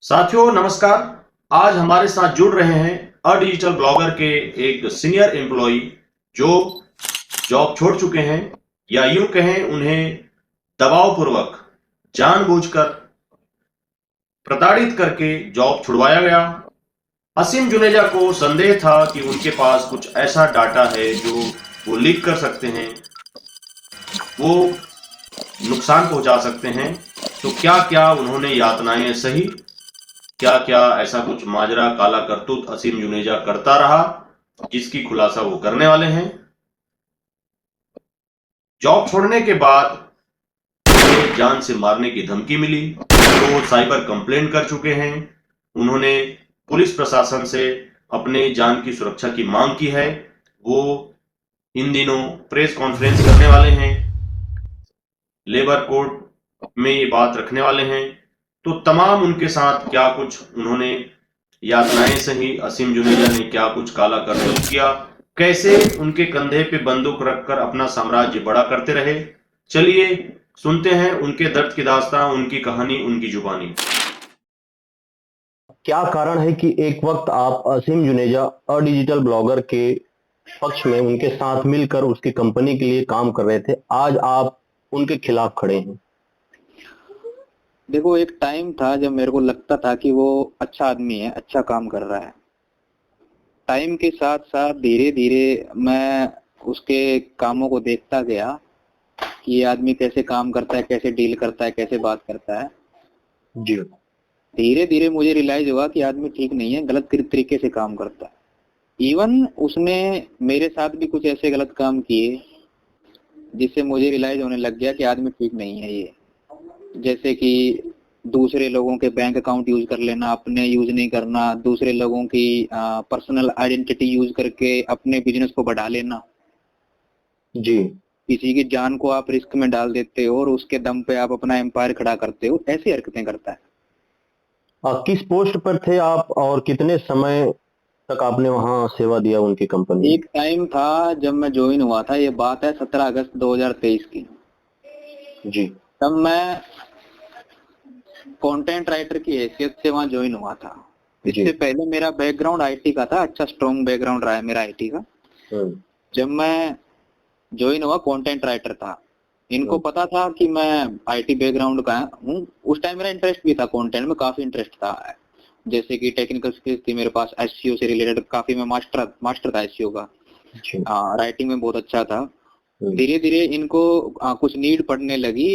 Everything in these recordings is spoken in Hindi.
साथियों नमस्कार। आज हमारे साथ जुड़ रहे हैं डिजिटल ब्लॉगर के एक सीनियर एम्प्लॉय जो जॉब छोड़ चुके हैं या यूं कहें उन्हें दबाव पूर्वक जानबूझकर प्रताड़ित करके जॉब छुड़वाया गया। असीम जुनेजा को संदेह था कि उनके पास कुछ ऐसा डाटा है जो वो लीक कर सकते हैं, वो नुकसान पहुंचा सकते हैं। तो क्या क्या उन्होंने यातनाएं सही, क्या क्या ऐसा कुछ माजरा काला करतूत असीम जुनेजा करता रहा जिसकी खुलासा वो करने वाले हैं। जॉब छोड़ने के बाद उन्हें जान से मारने की धमकी मिली तो वो साइबर कंप्लेंट कर चुके हैं। उन्होंने पुलिस प्रशासन से अपने जान की सुरक्षा की मांग की है। वो इन दिनों प्रेस कॉन्फ्रेंस करने वाले हैं, लेबर कोर्ट में ये बात रखने वाले हैं। तो तमाम उनके साथ क्या कुछ उन्होंने यातनाएं सही, असीम जुनेजा ने क्या कुछ काला करतूत किया, कैसे उनके कंधे पे बंदूक रखकर अपना साम्राज्य बड़ा करते रहे। चलिए सुनते हैं उनके दर्द की दास्तां, उनकी कहानी, उनकी जुबानी। क्या कारण है कि एक वक्त आप असीम जुनेजा और डिजिटल ब्लॉगर के पक्ष में उनके साथ मिलकर उसकी कंपनी के लिए काम कर रहे थे, आज आप उनके खिलाफ खड़े हैं? देखो, एक टाइम था जब मेरे को लगता था कि वो अच्छा आदमी है, अच्छा काम कर रहा है। टाइम के साथ साथ धीरे धीरे मैं उसके कामों को देखता गया कि ये आदमी कैसे काम करता है, कैसे डील करता है, कैसे बात करता है। जी। धीरे धीरे मुझे रियलाइज हुआ कि आदमी ठीक नहीं है, गलत तरीके से काम करता है। इवन उसने मेरे साथ भी कुछ ऐसे गलत काम किए जिससे मुझे रियलाइज होने लग गया कि आदमी ठीक नहीं है ये। जैसे कि दूसरे लोगों के बैंक अकाउंट यूज कर लेना, अपने यूज नहीं करना, दूसरे लोगों की पर्सनल आइडेंटिटी यूज करके अपने बिजनेस को बढ़ा लेना। जी। किसी की जान को आप रिस्क में डाल देते हो और उसके दम पे आप अपना एम्पायर खड़ा करते हो, ऐसी हरकतें करता है। किस पोस्ट पर थे आप और कितने समय तक आपने वहां सेवा दिया उनकी कंपनी में? एक टाइम था जब मैं ज्वाइन हुआ था, ये बात है 17 अगस्त 2023 की। जी। तब मैं कंटेंट राइटर की हैसियत से वहां ज्वाइन हुआ था। जी। इससे पहले मेरा बैकग्राउंड आईटी का था, अच्छा स्ट्रॉन्ग बैकग्राउंड रहा है मेरा आईटी का। हम्म। जब मैं ज्वाइन हुआ कंटेंट राइटर था। इनको हम्म। पता था कि मैं आईटी बैकग्राउंड का हूँ। उस टाइम मेरा इंटरेस्ट भी था, कंटेंट में काफी इंटरेस्ट था। जैसे कि टेक्निकल स्किल्स थी मेरे पास, एसईओ से रिलेटेड काफी मैं मास्टर था एसईओ का। जी। राइटिंग में बहुत अच्छा था। हम्म। धीरे धीरे इनको कुछ नीड पड़ने लगी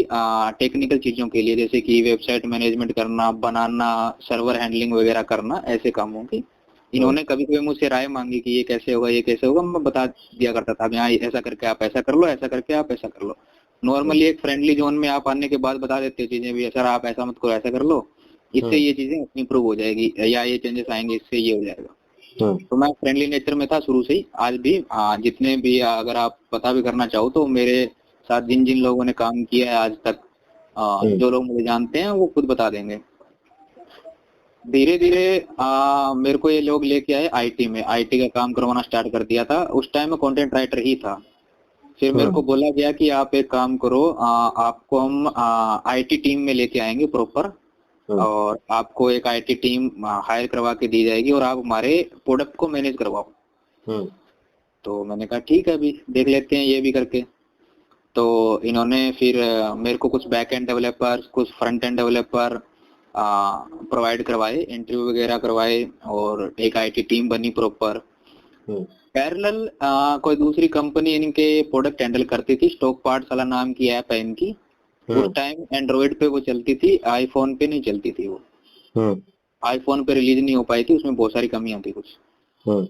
टेक्निकल चीजों के लिए, जैसे कि वेबसाइट मैनेजमेंट करना, बनाना, सर्वर हैंडलिंग वगैरह करना, ऐसे कामों की। हम्म। इन्होंने कभी कभी मुझसे राय मांगी कि ये कैसे होगा, ये कैसे होगा। मैं बता दिया करता था, हाँ ऐसा करके आप ऐसा कर लो, ऐसा करके आप ऐसा कर लो। हम्म। नॉर्मली एक फ्रेंडली जोन में आप आने के बाद बता देते हो चीजें भी, सर आप ऐसा मत करो, ऐसा कर लो, इससे हम्म। ये चीजें इंप्रूव हो जाएगी, या ये चेंजेस आएंगे, इससे ये हो जाएगा। हम्म। तो मैं फ्रेंडली नेचर में था शुरू से ही। आज भी जितने भी अगर आप पता भी करना चाहो तो मेरे साथ जिन जिन लोगों ने काम किया है आज तक, हम्म। जो लोग मुझे जानते हैं वो खुद बता देंगे। धीरे धीरे मेरे को ये लोग लेके आए आईटी में, आईटी का काम करवाना स्टार्ट कर दिया था। उस टाइम में कंटेंट राइटर ही था। फिर मेरे को हम्म। बोला गया कि आप एक काम करो, आपको हम आईटी टीम में लेके आएंगे प्रॉपर, हम्म। और आपको एक आईटी टीम हायर करवा के दी जाएगी और आप हमारे प्रोडक्ट को मैनेज करवाओ। हम्म। तो मैंने कहा ठीक है, अभी देख लेते हैं ये भी करके। तो इन्होंने फिर मेरे को कुछ बैक एंड डेवलपर, कुछ फ्रंट एंड डेवलपर प्रोवाइड करवाए, इंटरव्यू वगैरह करवाए, और एक आईटी टीम बनी प्रॉपर। हम्म। पैरेलल कोई दूसरी कंपनी इनके प्रोडक्ट हैंडल करती थी, स्टॉक पार्ट्स वाला नाम की ऐप है इनकी। उस हम्म। टाइम एंड्रॉइड पे वो चलती थी, आईफोन पे नहीं चलती थी वो। हम्म। आईफोन पे रिलीज नहीं हो पाई थी, उसमें बहुत सारी कमियां थी कुछ। हम्म।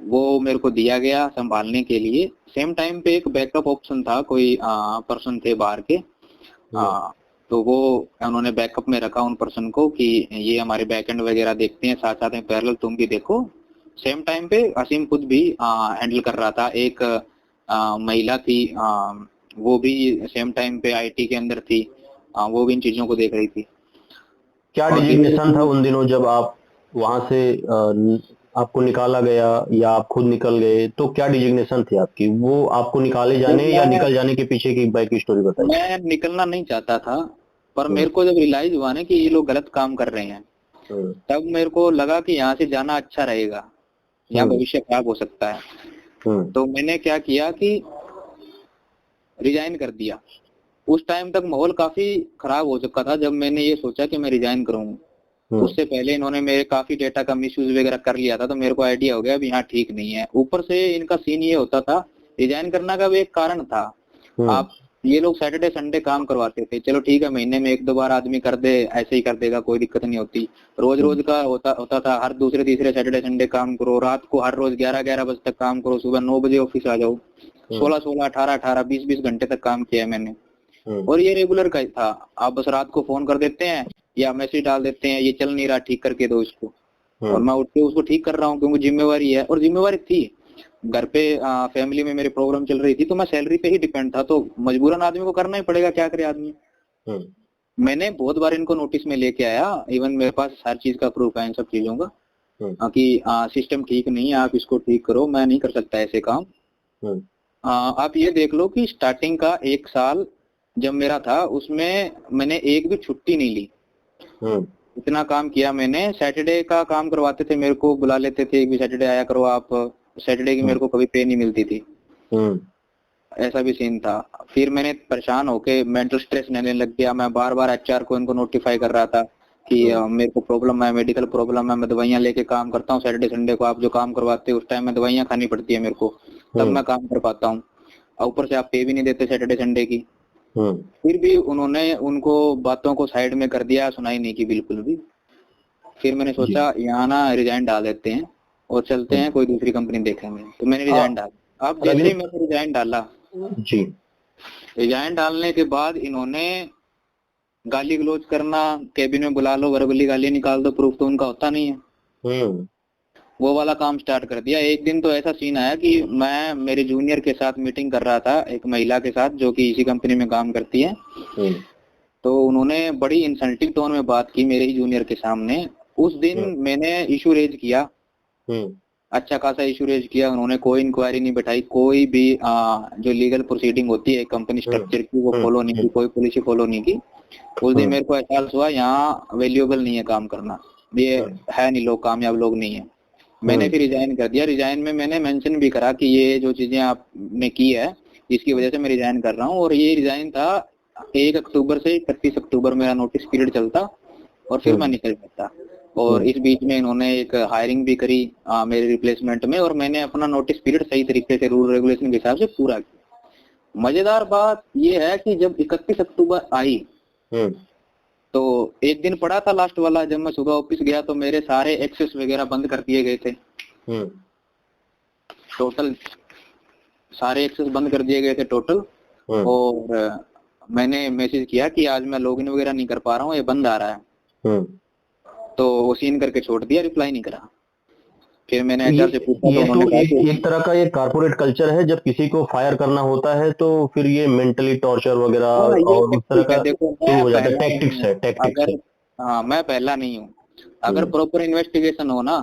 वो मेरे को दिया गया संभालने के लिए। सेम टाइम पे एक बैकअप ऑप्शन था, कोई पर्सन थे बाहर के, हम्म। तो वो उन्होंने बैकअप में रखा उन पर्सन को कि ये हमारे बैकएंड वगैरह देखते हैं, साथ साथ में पैरेलल तुम भी देखो। सेम टाइम पे असीम खुद भी हैंडल कर रहा था। एक महिला थी, वो भी सेम टाइम पे आईटी के अंदर थी, वो भी इन चीजों को देख रही थी। क्या और धीरे डिजिग्नेशन था धीरे उन दिनों जब आप वहां से आपको निकाला गया या आप खुद निकल गए? तो क्या डिजिग्नेशन थी आपकी? वो आपको निकाले जाने या मैं निकल जाने के पीछे की बैक स्टोरी बताइए। मैं निकलना नहीं चाहता था, पर हम्म। मेरे को जब रियलाइज हुआ ना कि ये लोग गलत काम कर रहे हैं, तब मेरे को लगा कि यहाँ से जाना अच्छा रहेगा, यहाँ भविष्य खराब हो सकता है। तो मैंने क्या किया कि रिजाइन कर दिया। उस टाइम तक माहौल काफी खराब हो चुका था जब मैंने ये सोचा कि मैं रिजाइन करूंगा। उससे पहले इन्होंने मेरे काफी डेटा का मिसयूज वगैरह कर लिया था, तो मेरे को आइडिया हो गया अब यहाँ ठीक नहीं है। ऊपर से इनका सीन ये होता था, रिजाइन करना का भी एक कारण था। आप ये लोग सैटरडे संडे काम करवाते थे, चलो ठीक है महीने में 1-2 बार आदमी कर दे, ऐसे ही कर देगा, कोई दिक्कत नहीं होती। रोज रोज का होता था, हर दूसरे तीसरे सैटरडे संडे काम करो, रात को हर रोज 11-11 बजे तक काम करो, सुबह 9 बजे ऑफिस आ जाओ। 16-16, 18-18, 20-20 घंटे तक काम किया मैंने, और ये रेगुलर का था। आप बस रात को फोन कर देते हैं या मैसेज डाल देते हैं, ये चल नहीं रहा, ठीक करके दो इसको, और मैं उठ के उसको ठीक कर रहा हूँ, क्योंकि जिम्मेवारी है। और जिम्मेवारी थी, घर पे फैमिली में मेरे प्रॉब्लम चल रही थी, तो मैं सैलरी पे ही डिपेंड था, तो मजबूरन आदमी को करना ही पड़ेगा, क्या करे आदमी। मैंने बहुत बार इनको नोटिस में लेके आया, इवन मेरे पास हर चीज का प्रूफ है इन सब चीजों का, कि सिस्टम ठीक नहीं है, आप इसको ठीक करो, मैं नहीं कर सकता ऐसे काम। आप ये देख लो कि स्टार्टिंग का 1 साल जब मेरा था, उसमें मैंने एक भी छुट्टी नहीं ली। इतना काम किया मैंने। सैटरडे का काम करवाते थे, मेरे को बुला लेते थे, एक भी सैटरडे आया करो आप। सैटरडे की मेरे को कभी पे नहीं मिलती थी, ऐसा भी सीन था। फिर मैंने परेशान होके मेंटल स्ट्रेस लेने लग गया। मैं बार बार एचआर को इनको नोटिफाई कर रहा था कि मेरे को प्रॉब्लम है, मेडिकल प्रॉब्लम है, मैं दवाइयां लेके काम करता हूँ, सैटरडे संडे को आप जो काम करवाते हो उस टाइम में दवाइयां खानी पड़ती है मेरे को, तब मैं काम कर पाता हूँ, और ऊपर से आप पे भी नहीं देते सैटरडे संडे की। फिर भी उन्होंने उनको बातों को साइड में कर दिया, सुनाई नहीं की बिल्कुल भी। फिर मैंने सोचा यहाँ ना रिजाइन डाल देते हैं और चलते हैं, कोई दूसरी कंपनी देखेंगे, तो मैंने रिजाइन डाला। अब जैसे ही मैंने रिजाइन डाला जी, रिजाइन डालने के बाद इन्होंने गाली गलौज करना, कैबिन में बुला लो, वर्बली गाली निकाल दो, प्रूफ तो उनका होता नहीं है, वो वाला काम स्टार्ट कर दिया। एक दिन तो ऐसा सीन आया कि मैं मेरे जूनियर के साथ मीटिंग कर रहा था, एक महिला के साथ जो कि इसी कंपनी में काम करती है। तो उन्होंने बड़ी इंसल्टिंग टोन में बात की मेरे ही जूनियर के सामने। उस दिन मैंने इशू रेज किया, अच्छा खासा इशू रेज किया। उन्होंने कोई इंक्वायरी नहीं बैठाई, कोई भी जो लीगल प्रोसीडिंग होती है कंपनी स्ट्रक्चर की वो फॉलो नहीं की, कोई पॉलिसी फॉलो नहीं की। उस दिन मेरे को एहसास हुआ यहाँ वैल्यूएबल नहीं है काम करना, ये है नहीं, लोग कामयाब लोग नहीं है। मैंने फिर रिजाइन कर दिया। रिजाइन में मैंने मेंशन भी करा कि ये जो चीजें आपने की है इसकी वजह से मैं रिजाइन कर रहा हूँ। और ये रिजाइन था 1 अक्टूबर से 31 अक्टूबर मेरा नोटिस पीरियड चलता, और फिर मैं निकल जाता। और इस बीच में इन्होंने एक हायरिंग भी करी मेरे रिप्लेसमेंट में, और मैंने अपना नोटिस पीरियड सही तरीके से रूल रेगुलेशन के हिसाब से पूरा किया। मजेदार बात ये है कि जब 31 अक्टूबर आई तो एक दिन पड़ा था लास्ट वाला, जब मैं सुबह ऑफिस गया तो मेरे सारे एक्सेस वगैरह बंद कर दिए गए थे। टोटल सारे एक्सेस बंद कर दिए गए थे टोटल। और मैंने मैसेज किया कि आज मैं लॉगिन वगैरह नहीं कर पा रहा हूँ, ये बंद आ रहा है। तो वो सीन करके छोड़ दिया, रिप्लाई नहीं करा। फिर मैंने एचआर से पूछा ये तो एक तरह का ये कॉर्पोरेट कल्चर है, जब किसी को फायर करना होता है तो फिर ये मेंटली टॉर्चर वगैरह और इस तरह का शुरू हो जाता है, टैक्टिक्स है, टैक्टिक्स है। हाँ, मैं पहला नहीं हूँ। अगर प्रॉपर इन्वेस्टिगेशन हो ना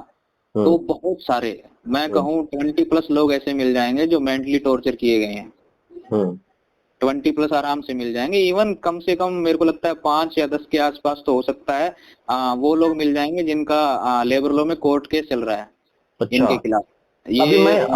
तो बहुत सारे, मैं कहूँ 20+ लोग ऐसे मिल जाएंगे जो मेंटली टॉर्चर किए गए हैं। 20+ आराम से मिल जाएंगे। इवन कम से कम मेरे को लगता है 5 या 10 के आसपास तो हो सकता है वो लोग मिल जाएंगे जिनका लेबर लॉ में कोर्ट केस चल रहा है इनके खिलाफ।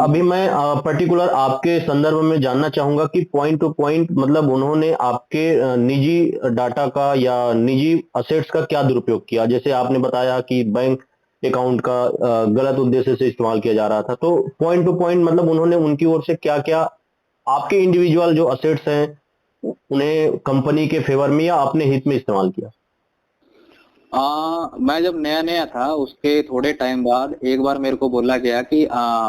अभी मैं पर्टिकुलर आपके संदर्भ में जानना चाहूंगा कि पॉइंट टू पॉइंट मतलब उन्होंने आपके निजी डाटा का या निजी असेट्स का क्या दुरुपयोग किया। जैसे आपने बताया कि बैंक अकाउंट का गलत उद्देश्य से इस्तेमाल किया जा रहा था, तो पॉइंट टू पॉइंट मतलब उन्होंने उनकी ओर से क्या क्या आपके इंडिविजुअल जो असेट्स हैं उन्हें कंपनी के फेवर में या अपने हित में इस्तेमाल किया? मैं जब नया नया था उसके थोड़े टाइम बाद एक बार मेरे को बोला गया कि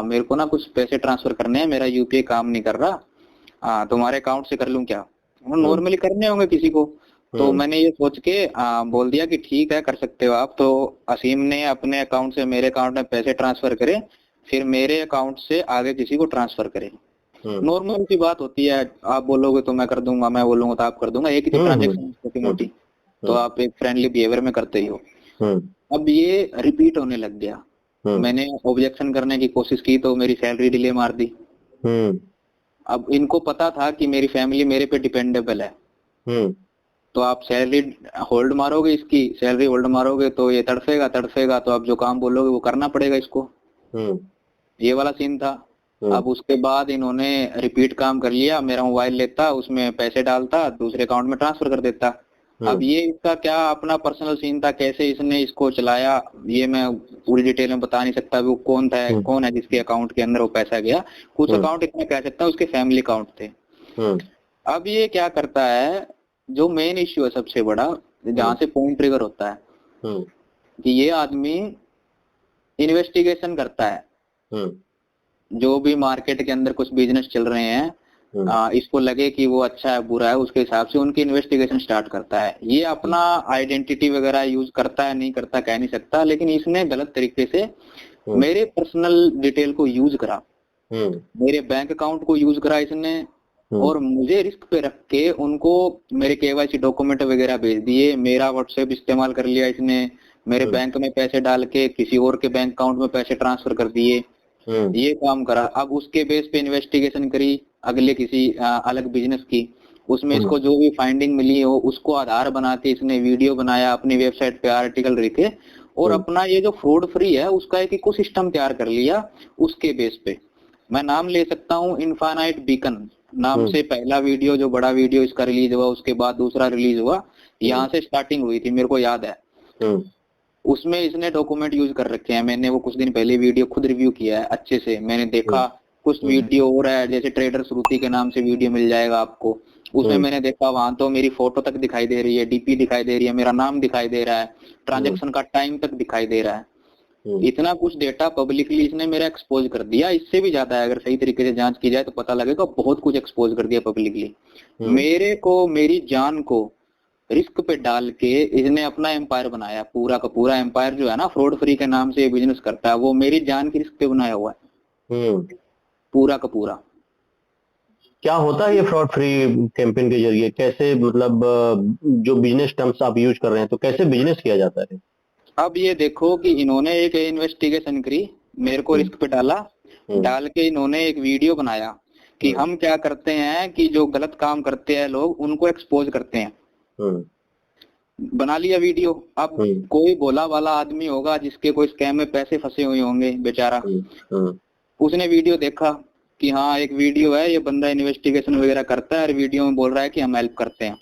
मेरे को ना कुछ पैसे ट्रांसफर करने हैं, मेरा यूपीआई काम नहीं कर रहा, तुम्हारे अकाउंट से कर लूं क्या? नॉर्मली करने होंगे किसी को। तो मैंने ये सोच के बोल दिया कि ठीक है कर सकते हो आप। तो असीम ने अपने अकाउंट से मेरे अकाउंट में पैसे ट्रांसफर करे, फिर मेरे अकाउंट से आगे किसी को ट्रांसफर करे। नॉर्मल सी बात होती है, आप बोलोगे तो मैं कर दूंगा, मैं बोलूंगा तो आप कर दूंगा, एक ही तो ट्रांजेक्शन छोटी मोटी, तो आप एक फ्रेंडली बिहेवियर में करते ही हो। अब ये रिपीट होने लग गया। मैंने ऑब्जेक्शन करने की कोशिश की तो मेरी सैलरी डिले मार दी। अब इनको पता था कि मेरी फैमिली मेरे पे डिपेंडेबल है, तो आप सैलरी होल्ड मारोगे, इसकी सैलरी होल्ड मारोगे तो ये तड़फेगा तड़फेगा, तो आप जो काम बोलोगे वो करना पड़ेगा इसको। ये वाला सीन था। अब उसके बाद इन्होंने रिपीट काम कर लिया, मेरा मोबाइल लेता, उसमें पैसे डालता, दूसरे अकाउंट में ट्रांसफर कर देता। अब ये इसका क्या अपना पर्सनल सीन था, कैसे इसने इसको चलाया ये मैं पूरी डिटेल में बता नहीं सकता। वो कौन है जिसके अकाउंट के अंदर वो पैसा गया। कुछ अकाउंट इतना कह सकता हूँ उसके फैमिली अकाउंट थे। अब ये क्या करता है, जो मेन इश्यू है सबसे बड़ा, जहाँ से पॉइंट ट्रिगर होता है कि ये आदमी इन्वेस्टिगेशन करता है। जो भी मार्केट के अंदर कुछ बिजनेस चल रहे हैं, इसको लगे कि वो अच्छा है बुरा है, उसके हिसाब से उनकी इन्वेस्टिगेशन स्टार्ट करता है। ये अपना आइडेंटिटी वगैरह यूज करता है नहीं करता कह नहीं सकता, लेकिन इसने गलत तरीके से मेरे पर्सनल डिटेल को यूज करा, मेरे बैंक अकाउंट को यूज करा इसने, और मुझे रिस्क पे रख के उनको मेरे केवाईसी डॉक्यूमेंट वगैरह भेज दिए, मेरा व्हाट्सएप इस्तेमाल कर लिया इसने, मेरे बैंक में पैसे डाल के किसी और के बैंक अकाउंट में पैसे ट्रांसफर कर दिए, ये काम करा। अब उसके बेस पे इन्वेस्टिगेशन करी अगले किसी अलग बिजनेस की, उसमें इसको जो भी फाइंडिंग मिली हो उसको आधार बनाते इसने वीडियो बनाया, अपनी वेबसाइट पे आर्टिकल लिखे, और अपना ये जो फ्रॉड फ्री है उसका एक इकोसिस्टम तैयार कर लिया। उसके बेस पे मैं नाम ले सकता हूँ, इनफाइनाइट बीकन नाम से पहला वीडियो जो बड़ा वीडियो इसका रिलीज हुआ, उसके बाद दूसरा रिलीज हुआ, यहाँ से स्टार्टिंग हुई थी मेरे को याद है। उसमें इसने डॉक्यूमेंट यूज कर रखे हैं, मैंने वो कुछ दिन पहले वीडियो खुद रिव्यू किया है अच्छे से, मैंने देखा कुछ वीडियो और है, जैसे ट्रेडर श्रुति के नाम से वीडियो मिल जाएगा आपको, उसमें मैंने देखा वहां तो मेरी फोटो तक दिखाई दे रही है, डीपी दिखाई दे रही है, मेरा नाम दिखाई दे रहा है, ट्रांजैक्शन का टाइम तक दिखाई दे रहा है। इतना कुछ डेटा पब्लिकली इसने मेरा एक्सपोज कर दिया। इससे भी ज्यादा है, अगर सही तरीके से जांच की जाए तो पता लगेगा, बहुत कुछ एक्सपोज कर दिया पब्लिकली। मेरे को, मेरी जान को रिस्क पे डाल के इसने अपना एम्पायर बनाया, पूरा का पूरा एम्पायर जो है ना, फ्रॉड फ्री के नाम से बिजनेस करता है, वो मेरी जान की रिस्क पे बनाया हुआ है पूरा का पूरा। क्या होता है ये फ्रॉड फ्री कैंपेन के जरिए, कैसे मतलब जो बिजनेस टर्म्स आप यूज कर रहे हैं तो कैसे बिजनेस किया जाता है? अब ये देखो कि इन्होंने एक इन्वेस्टिगेशन करी, मेरे को रिस्क पे डाला, डाल के इन्होंने एक वीडियो बनाया कि हम क्या करते हैं कि जो गलत काम करते हैं लोग उनको एक्सपोज करते हैं। बना लिया वीडियो। अब कोई भोला वाला आदमी होगा जिसके कोई स्कैम में पैसे फंसे हुए होंगे बेचारा, उसने वीडियो देखा कि हाँ एक वीडियो है, ये बंदा इन्वेस्टिगेशन वगैरह करता है और वीडियो में बोल रहा है कि हम हेल्प करते हैं,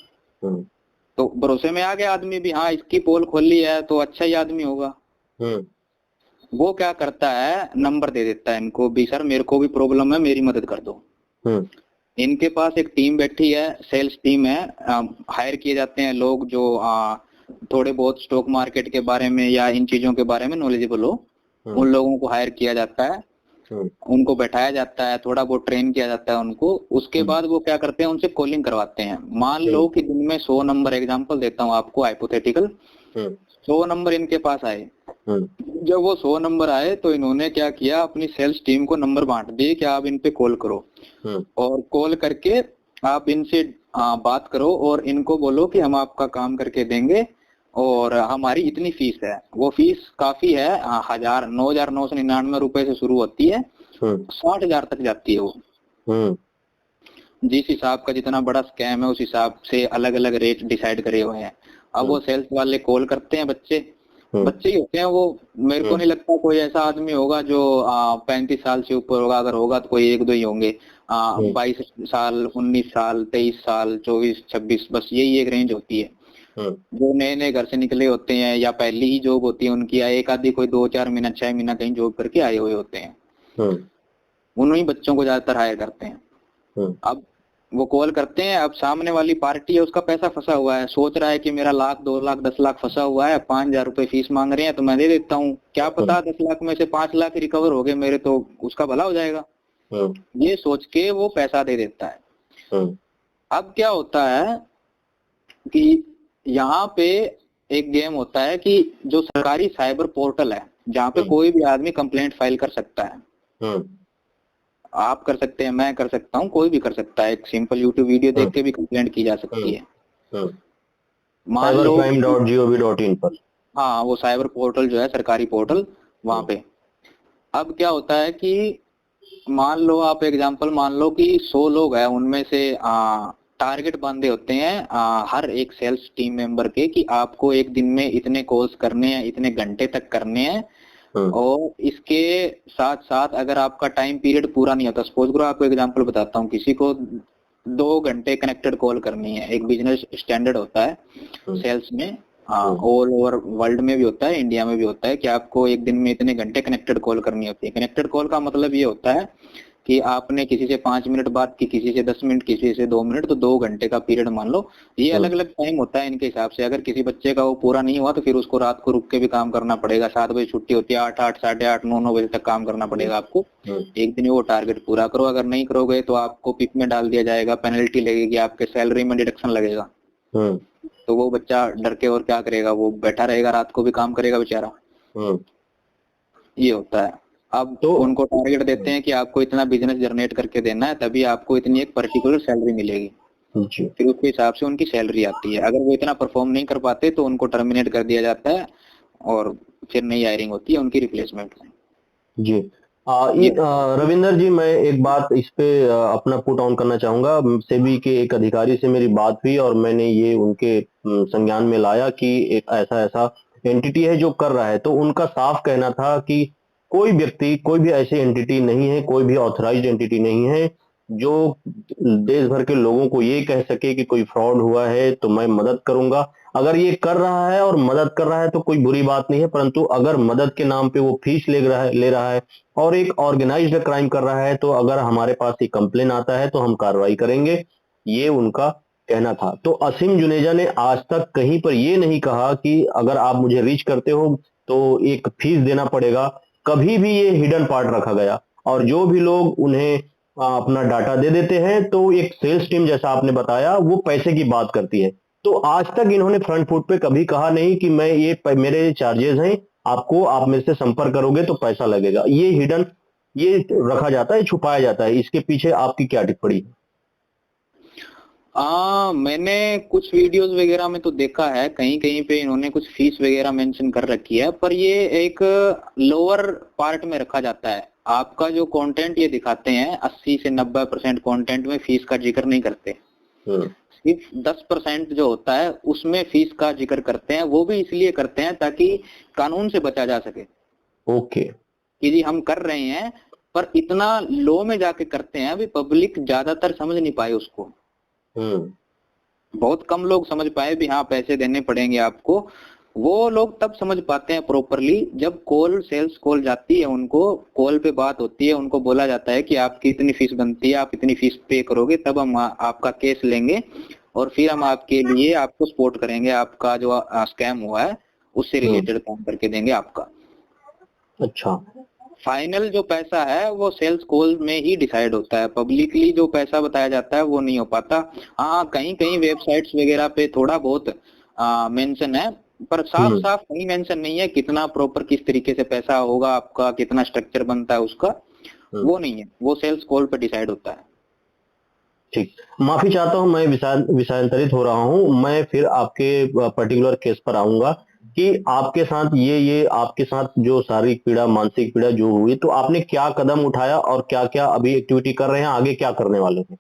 तो भरोसे में आ गया आदमी भी, हाँ इसकी पोल खोली है तो अच्छा ही आदमी होगा। वो क्या करता है, नंबर दे देता है इनको भी, सर मेरे को भी प्रॉब्लम है, मेरी मदद कर दो। इनके पास एक टीम बैठी है, सेल्स टीम है, हायर किए जाते हैं लोग जो थोड़े बहुत स्टॉक मार्केट के बारे में या इन चीजों के बारे में नॉलेजेबल हो, उन लोगों को हायर किया जाता है, उनको बैठाया जाता है, थोड़ा बहुत ट्रेन किया जाता है उनको। उसके बाद वो क्या करते हैं, उनसे कॉलिंग करवाते हैं। मान लो कि दिन में 100 नंबर, एग्जांपल देता हूँ आपको हाइपोथेटिकल, 100 नंबर इनके पास आए। जब वो 100 नंबर आए तो इन्होंने क्या किया, अपनी सेल्स टीम को नंबर बांट दिए कि आप इन पे कॉल करो, और कॉल करके आप इनसे बात करो और इनको बोलो कि हम आपका काम करके देंगे और हमारी इतनी फीस है। वो फीस काफी है, 9,999 रुपए से शुरू होती है, 60,000 तक जाती है वो। जिस हिसाब का जितना बड़ा स्कैम है उस हिसाब से अलग अलग रेट डिसाइड करे हुए हैं। अब वो सेल्स वाले कॉल करते हैं, बच्चे ही होते हैं वो, मेरे को नहीं लगता कोई ऐसा आदमी होगा जो 35 साल से ऊपर होगा, अगर होगा तो कोई एक दो ही होंगे। 22 साल, 19 साल, 23 साल, 24, 26, बस यही एक रेंज होती है। जो नए नए घर से निकले होते हैं या पहली ही जॉब होती है उनकी, या एक आदि कोई 2-4 महीना 6 महीना कहीं जॉब करके आए हुए होते हैं, उन्हीं बच्चों को ज्यादातर हायर करते हैं। अब वो कॉल करते हैं, अब सामने वाली पार्टी है उसका पैसा फंसा हुआ है, सोच रहा है कि मेरा 1 लाख 2 लाख 10 लाख फंसा हुआ है, 5,000 रुपए फीस मांग रहे हैं तो मैं दे देता हूँ, क्या पता 10 लाख में से 5 लाख रिकवर हो गए मेरे, तो उसका भला हो जाएगा, ये सोच के वो पैसा दे देता है। अब क्या होता है कि यहाँ पे एक गेम होता है कि जो सरकारी साइबर पोर्टल है जहाँ पे कोई भी आदमी कंप्लेंट फाइल कर सकता है, आप कर सकते हैं, मैं कर सकता हूँ, कोई भी कर सकता है, एक सिंपल यूट्यूब वीडियो देख के भी कंप्लेंट की जा सकती है। मान लो cybercrime.gov.in पर, हाँ वो साइबर पोर्टल जो है सरकारी पोर्टल, वहां पे अब क्या होता है कि मान लो आप एग्जांपल मान लो कि 100 लोग हैं, उनमें से टारगेट बांधे होते हैं हर एक सेल्स टीम मेंबर के कि आपको एक दिन में इतने कॉल्स करने हैं, इतने घंटे तक करने हैं। और इसके साथ साथ अगर आपका टाइम पीरियड पूरा नहीं होता, सपोज करो आपको एग्जांपल बताता हूँ, किसी को 2 घंटे कनेक्टेड कॉल करनी है, एक बिजनेस स्टैंडर्ड होता है सेल्स में, ऑल ओवर वर्ल्ड में भी होता है, इंडिया में भी होता है कि आपको एक दिन में इतने घंटे कनेक्टेड कॉल करनी होती है। कनेक्टेड कॉल का मतलब ये होता है कि आपने किसी से 5 मिनट बात की, किसी से 10 मिनट, किसी से 2 मिनट, तो 2 घंटे का पीरियड मान लो। ये अलग अलग टाइम होता है इनके हिसाब से। अगर किसी बच्चे का वो पूरा नहीं हुआ तो फिर उसको रात को रुक के भी काम करना पड़ेगा। 7 बजे छुट्टी होती है, 8, साढ़े 8, 9 बजे तक काम करना पड़ेगा आपको। एक दिन वो टारगेट पूरा करो, अगर नहीं करोगे तो आपको पिप में डाल दिया जाएगा, पेनल्टी लगेगी, आपके सैलरी में डिडक्शन लगेगा। तो वो बच्चा डर के और क्या करेगा, वो बैठा रहेगा, रात को भी काम करेगा बेचारा। ये होता है। अब तो उनको टारगेट देते हैं कि आपको इतना बिजनेस जनरेट करके देना है, तभी आपको इतनी एक पर्टिकुलर सैलरी मिलेगी। फिर उसके हिसाब से उनकी सैलरी आती है। अगर वो इतना परफॉर्म नहीं कर पाते तो उनको टर्मिनेट कर दिया जाता है और फिर नई हायरिंग होती है उनकी रिप्लेसमेंट में। जी रविंदर जी, मैं एक बात इस पे अपना पुट ऑन करना चाहूंगा। सेबी के एक अधिकारी से मेरी बात हुई और मैंने ये उनके संज्ञान में लाया कि एक ऐसा एंटिटी है जो कर रहा है। तो उनका साफ कहना था कि कोई व्यक्ति, कोई भी ऐसी एंटिटी नहीं है, कोई भी ऑथराइज्ड एंटिटी नहीं है जो देश भर के लोगों को ये कह सके कि कोई फ्रॉड हुआ है तो मैं मदद करूंगा। अगर ये कर रहा है और मदद कर रहा है तो कोई बुरी बात नहीं है, परंतु अगर मदद के नाम पे वो फीस ले रहा है और एक ऑर्गेनाइज्ड क्राइम कर रहा है, तो अगर हमारे पास ये कंप्लेन आता है तो हम कार्रवाई करेंगे, ये उनका कहना था। तो असीम जुनेजा ने आज तक कहीं पर ये नहीं कहा कि अगर आप मुझे रीच करते हो तो एक फीस देना पड़ेगा। कभी भी ये हिडन पार्ट रखा गया। और जो भी लोग उन्हें अपना डाटा दे देते हैं तो एक सेल्स टीम, जैसा आपने बताया, वो पैसे की बात करती है। तो आज तक इन्होंने फ्रंट फुट पे कभी कहा नहीं कि मैं ये मेरे चार्जेस हैं, आपको, आप मेरे से संपर्क करोगे तो पैसा लगेगा। ये हिडन, ये रखा जाता है, छुपाया जाता है। इसके पीछे आपकी क्या टिप्पणी है? मैंने कुछ वीडियोस वगैरह में तो देखा है, कहीं कहीं पे इन्होंने कुछ फीस वगैरह मेंशन कर रखी है, पर ये एक लोअर पार्ट में रखा जाता है। आपका जो कंटेंट ये दिखाते हैं 80 से 90% कंटेंट में फीस का जिक्र नहीं करते। सिर्फ 10% जो होता है उसमें फीस का जिक्र करते हैं। वो भी इसलिए करते हैं ताकि कानून से बचा जा सके। ओके, कि जी हम कर रहे हैं, पर इतना लो में जाके करते हैं अभी पब्लिक ज्यादातर समझ नहीं पाए उसको। बहुत कम लोग समझ पाए भी हाँ पैसे देने पड़ेंगे आपको। वो लोग तब समझ पाते हैं प्रॉपरली जब कॉल, सेल्स कॉल जाती है, उनको कॉल पे बात होती है, उनको बोला जाता है कि आपकी इतनी फीस बनती है, आप इतनी फीस पे करोगे तब हम आपका केस लेंगे और फिर हम आपके लिए आपको सपोर्ट करेंगे, आपका जो स्कैम हुआ है उससे रिलेटेड काम करके देंगे आपका। अच्छा, फाइनल जो पैसा है वो सेल्स कॉल में ही डिसाइड होता है। पब्लिकली जो पैसा बताया जाता है वो नहीं हो पाता। हाँ, कहीं कहीं वेबसाइट्स वगैरह पे थोड़ा बहुत मेंशन है, पर साफ साफ कहीं मेंशन नहीं है कितना प्रॉपर, किस तरीके से पैसा होगा आपका, कितना स्ट्रक्चर बनता है उसका, वो नहीं है। वो सेल्स कॉल पे डिसाइड होता है। ठीक, माफी चाहता हूं, मैं विषयांतरित हो रहा हूं। मैं फिर आपके पर्टिकुलर केस पर आऊंगा कि आपके साथ ये आपके साथ जो शारीरिक पीड़ा, मानसिक पीड़ा जो हुई, तो आपने क्या कदम उठाया और क्या क्या अभी एक्टिविटी कर रहे हैं, आगे क्या करने वाले हैं?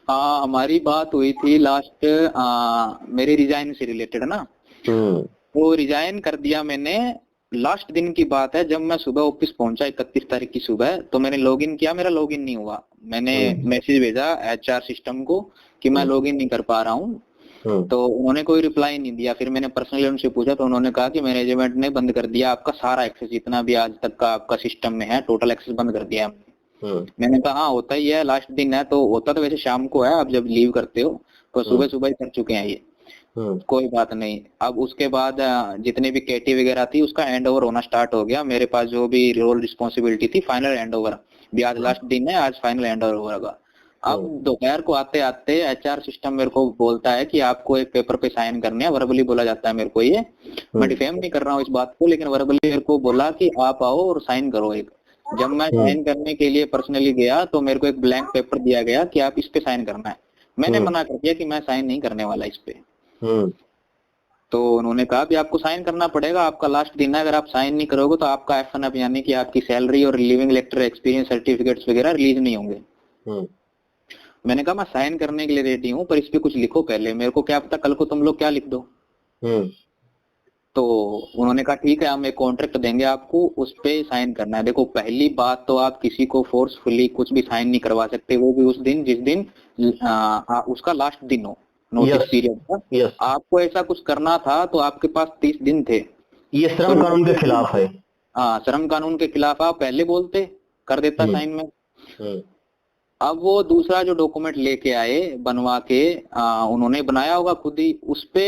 हमारी बात हुई थी लास्ट मेरे रिजाइन से रिलेटेड ना, तो रिजाइन कर दिया मैंने। लास्ट दिन की बात है, जब मैं सुबह ऑफिस पहुंचा 31 तारीख की सुबह, तो मैंने लॉगिन किया, मेरा लॉगिन नहीं हुआ। मैंने मैसेज भेजा एचआर सिस्टम को कि मैं लॉगिन नहीं कर पा रहा हूँ, तो उन्होंने कोई रिप्लाई नहीं दिया। फिर मैंने पर्सनली उनसे पूछा तो उन्होंने कहा कि मैनेजमेंट ने बंद कर दिया आपका सारा एक्सेस, जितना भी आज तक का आपका सिस्टम में है टोटल एक्सेस बंद कर दिया हमने। मैंने कहा हाँ होता ही है, लास्ट दिन है, तो होता तो वैसे शाम को है, आप जब लीव करते हो तो सुबह सुबह ही कर चुके हैं ये, कोई बात नहीं। अब उसके बाद जितने भी केटी वगैरह थी उसका हैंड ओवर होना स्टार्ट हो गया। मेरे पास जो भी रोल रिस्पॉन्सिबिलिटी थी, फाइनल हैंड ओवर भी, आज लास्ट दिन है, आज फाइनल हैंड ओवर होगा। अब दोपहर को आते आते एचआर सिस्टम मेरे को बोलता है कि आपको एक पेपर पे साइन करने हैं। वर्बली बोला जाता है मेरे को, ये मैं डिफेम नहीं कर रहा हूँ इस बात को, लेकिन वर्बली मेरे को बोला कि आप आओ और साइन करो एक। जब मैं साइन करने के लिए पर्सनली गया तो मेरे को एक ब्लैंक पेपर दिया गया कि आप इस पे साइन करना है। मैंने मना कर दिया कि मैं साइन नहीं करने वाला इस पे। तो उन्होंने कहा कि आपको साइन करना पड़ेगा, आपका लास्ट दिन है, अगर आप साइन नहीं करोगे तो आपका F1 यानी कि आपकी सैलरी और लिविंग लेटर, एक्सपीरियंस सर्टिफिकेट्स वगैरह रिलीज नहीं होंगे। मैंने कहा मैं साइन करने के लिए रेडी हूँ, पर इस पे कुछ लिखो पहले, मेरे को क्या पता कल को तुम लोग क्या लिख दो। तो उन्होंने कहा ठीक है, हम एक कॉन्ट्रैक्ट देंगे आपको, उस पे साइन करना है। देखो पहली बात तो आप किसी को फोर्सफुली कुछ भी साइन नहीं करवा सकते, वो भी उस दिन जिस दिन उसका लास्ट दिन हो नोटिस यस पीरियड का। यस, आपको ऐसा कुछ करना था तो आपके पास 30 दिन थे। ये श्रम कानून के खिलाफ है। हाँ, श्रम कानून के खिलाफ, आप पहले बोलते कर देता साइन में। हम्म, अब वो दूसरा जो डॉक्यूमेंट लेके आए बनवा के, उन्होंने बनाया होगा खुद ही, उस पे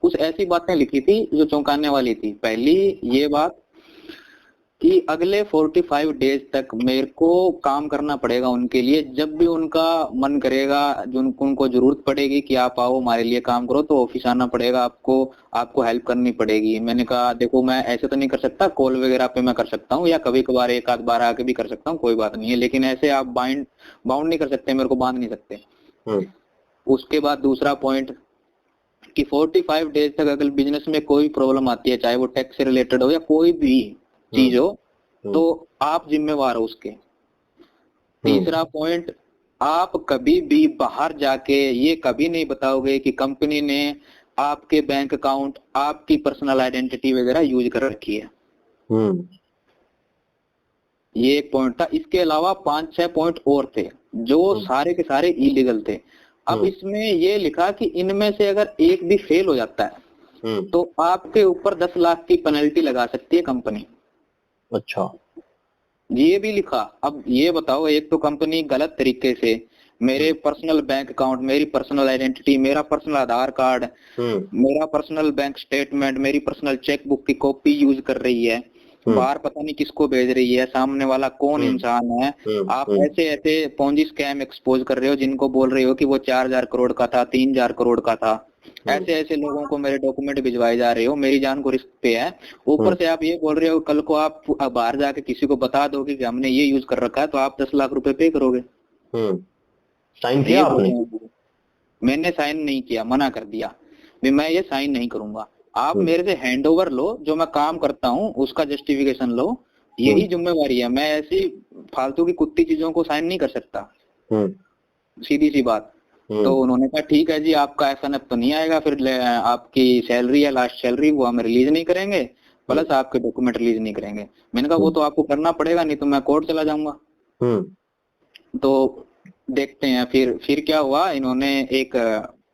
कुछ ऐसी बातें लिखी थी जो चौंकाने वाली थी। पहली ये बात कि अगले 45 डेज तक मेरे को काम करना पड़ेगा उनके लिए, जब भी उनका मन करेगा, जो उनको जरूरत पड़ेगी कि आप आओ हमारे लिए काम करो, तो ऑफिस आना पड़ेगा आपको हेल्प करनी पड़ेगी। मैंने कहा देखो मैं ऐसे तो नहीं कर सकता, कॉल वगैरह पे मैं कर सकता हूँ, या कभी कभार एक आध बार आके भी कर सकता हूँ, कोई बात नहीं है, लेकिन ऐसे आप बाउंड नहीं कर सकते, मेरे को बांध नहीं सकते। उसके बाद दूसरा पॉइंट कि 45 डेज तक अगर बिजनेस में कोई प्रॉब्लम आती है, चाहे वो टैक्स से रिलेटेड हो या कोई भी चीज हो, तो आप जिम्मेवार हो उसके। तीसरा पॉइंट, आप कभी भी बाहर जाके ये कभी नहीं बताओगे कि कंपनी ने आपके बैंक अकाउंट, आपकी पर्सनल आइडेंटिटी वगैरह यूज कर रखी है। ये एक पॉइंट था। इसके अलावा 5-6 पॉइंट और थे जो सारे के सारे इलीगल थे। अब इसमें ये लिखा कि इनमें से अगर एक भी फेल हो जाता है तो आपके ऊपर 10 लाख की पेनल्टी लगा सकती है कंपनी। अच्छा, ये भी लिखा। अब ये बताओ, एक तो कंपनी गलत तरीके से मेरे पर्सनल बैंक अकाउंट, मेरी पर्सनल आइडेंटिटी, मेरा पर्सनल आधार कार्ड, मेरा पर्सनल बैंक स्टेटमेंट, मेरी पर्सनल चेकबुक की कॉपी यूज कर रही है, बाहर पता नहीं किसको भेज रही है, सामने वाला कौन इंसान है। आप ऐसे ऐसे पोंजी स्कैम एक्सपोज कर रहे हो जिनको बोल रहे हो कि वो 4000 करोड़ का था, 3000 करोड़ का था। ऐसे ऐसे लोगों को मेरे डॉक्यूमेंट भिजवाए जा रहे हो, मेरी जान को रिस्क पे है। ऊपर से आप ये बोल रहे हो कल को आप बाहर जाके किसी को बता दोगे कि हमने ये यूज कर रखा है, तो आप 10 लाख रुपए पे करोगे। साइन किया आपने? मैंने साइन नहीं किया, मना कर दिया भी मैं ये साइन नहीं करूंगा। आप मेरे से हैंडओवर लो, जो मैं काम करता हूँ उसका जस्टिफिकेशन लो, यही जिम्मेवारी है। मैं ऐसी फालतू की कुत्ती चीजों को साइन नहीं कर सकता, सीधी सी बात। तो उन्होंने कहा ठीक है जी, आपका एफएनएफ तो नहीं आएगा, फिर आपकी सैलरी है, लास्ट सैलरी, वो हम रिलीज नहीं करेंगे, प्लस आपके डॉक्यूमेंट रिलीज नहीं करेंगे। मैंने कहा वो तो आपको करना पड़ेगा, नहीं तो मैं कोर्ट चला जाऊंगा। तो देखते हैं फिर क्या हुआ। इन्होंने एक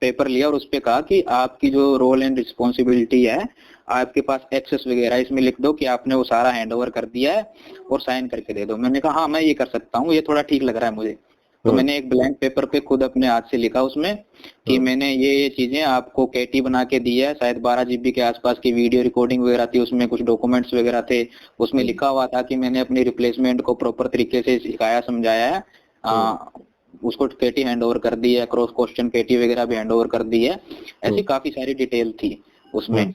पेपर लिया और उस पे कहा कि आपकी जो रोल एंड रिस्पॉन्सिबिलिटी है, आपके पास एक्सेस वगैरह, इसमें लिख दो कि आपने वो सारा हैंडओवर कर दिया है और साइन करके दे दो। मैंने कहा हाँ मैं ये कर सकता हूँ, ये थोड़ा ठीक लग रहा है मुझे। तो मैंने एक ब्लैंक पेपर पे खुद अपने हाथ से लिखा उसमें कि मैंने ये चीजें आपको केटी बना के दी है। शायद 12 GB के आसपास की वीडियो रिकॉर्डिंग वगैरह थी, उसमें कुछ डॉक्यूमेंट्स वगैरह थे। उसमें लिखा हुआ था कि मैंने अपनी रिप्लेसमेंट को प्रॉपर तरीके से सिखाया, समझाया है, उसको केटी हैंड ओवर कर दी है, क्रॉस क्वेश्चन केटी वगैरह भी हैंड ओवर कर दी है। ऐसी काफी सारी डिटेल थी उसमें।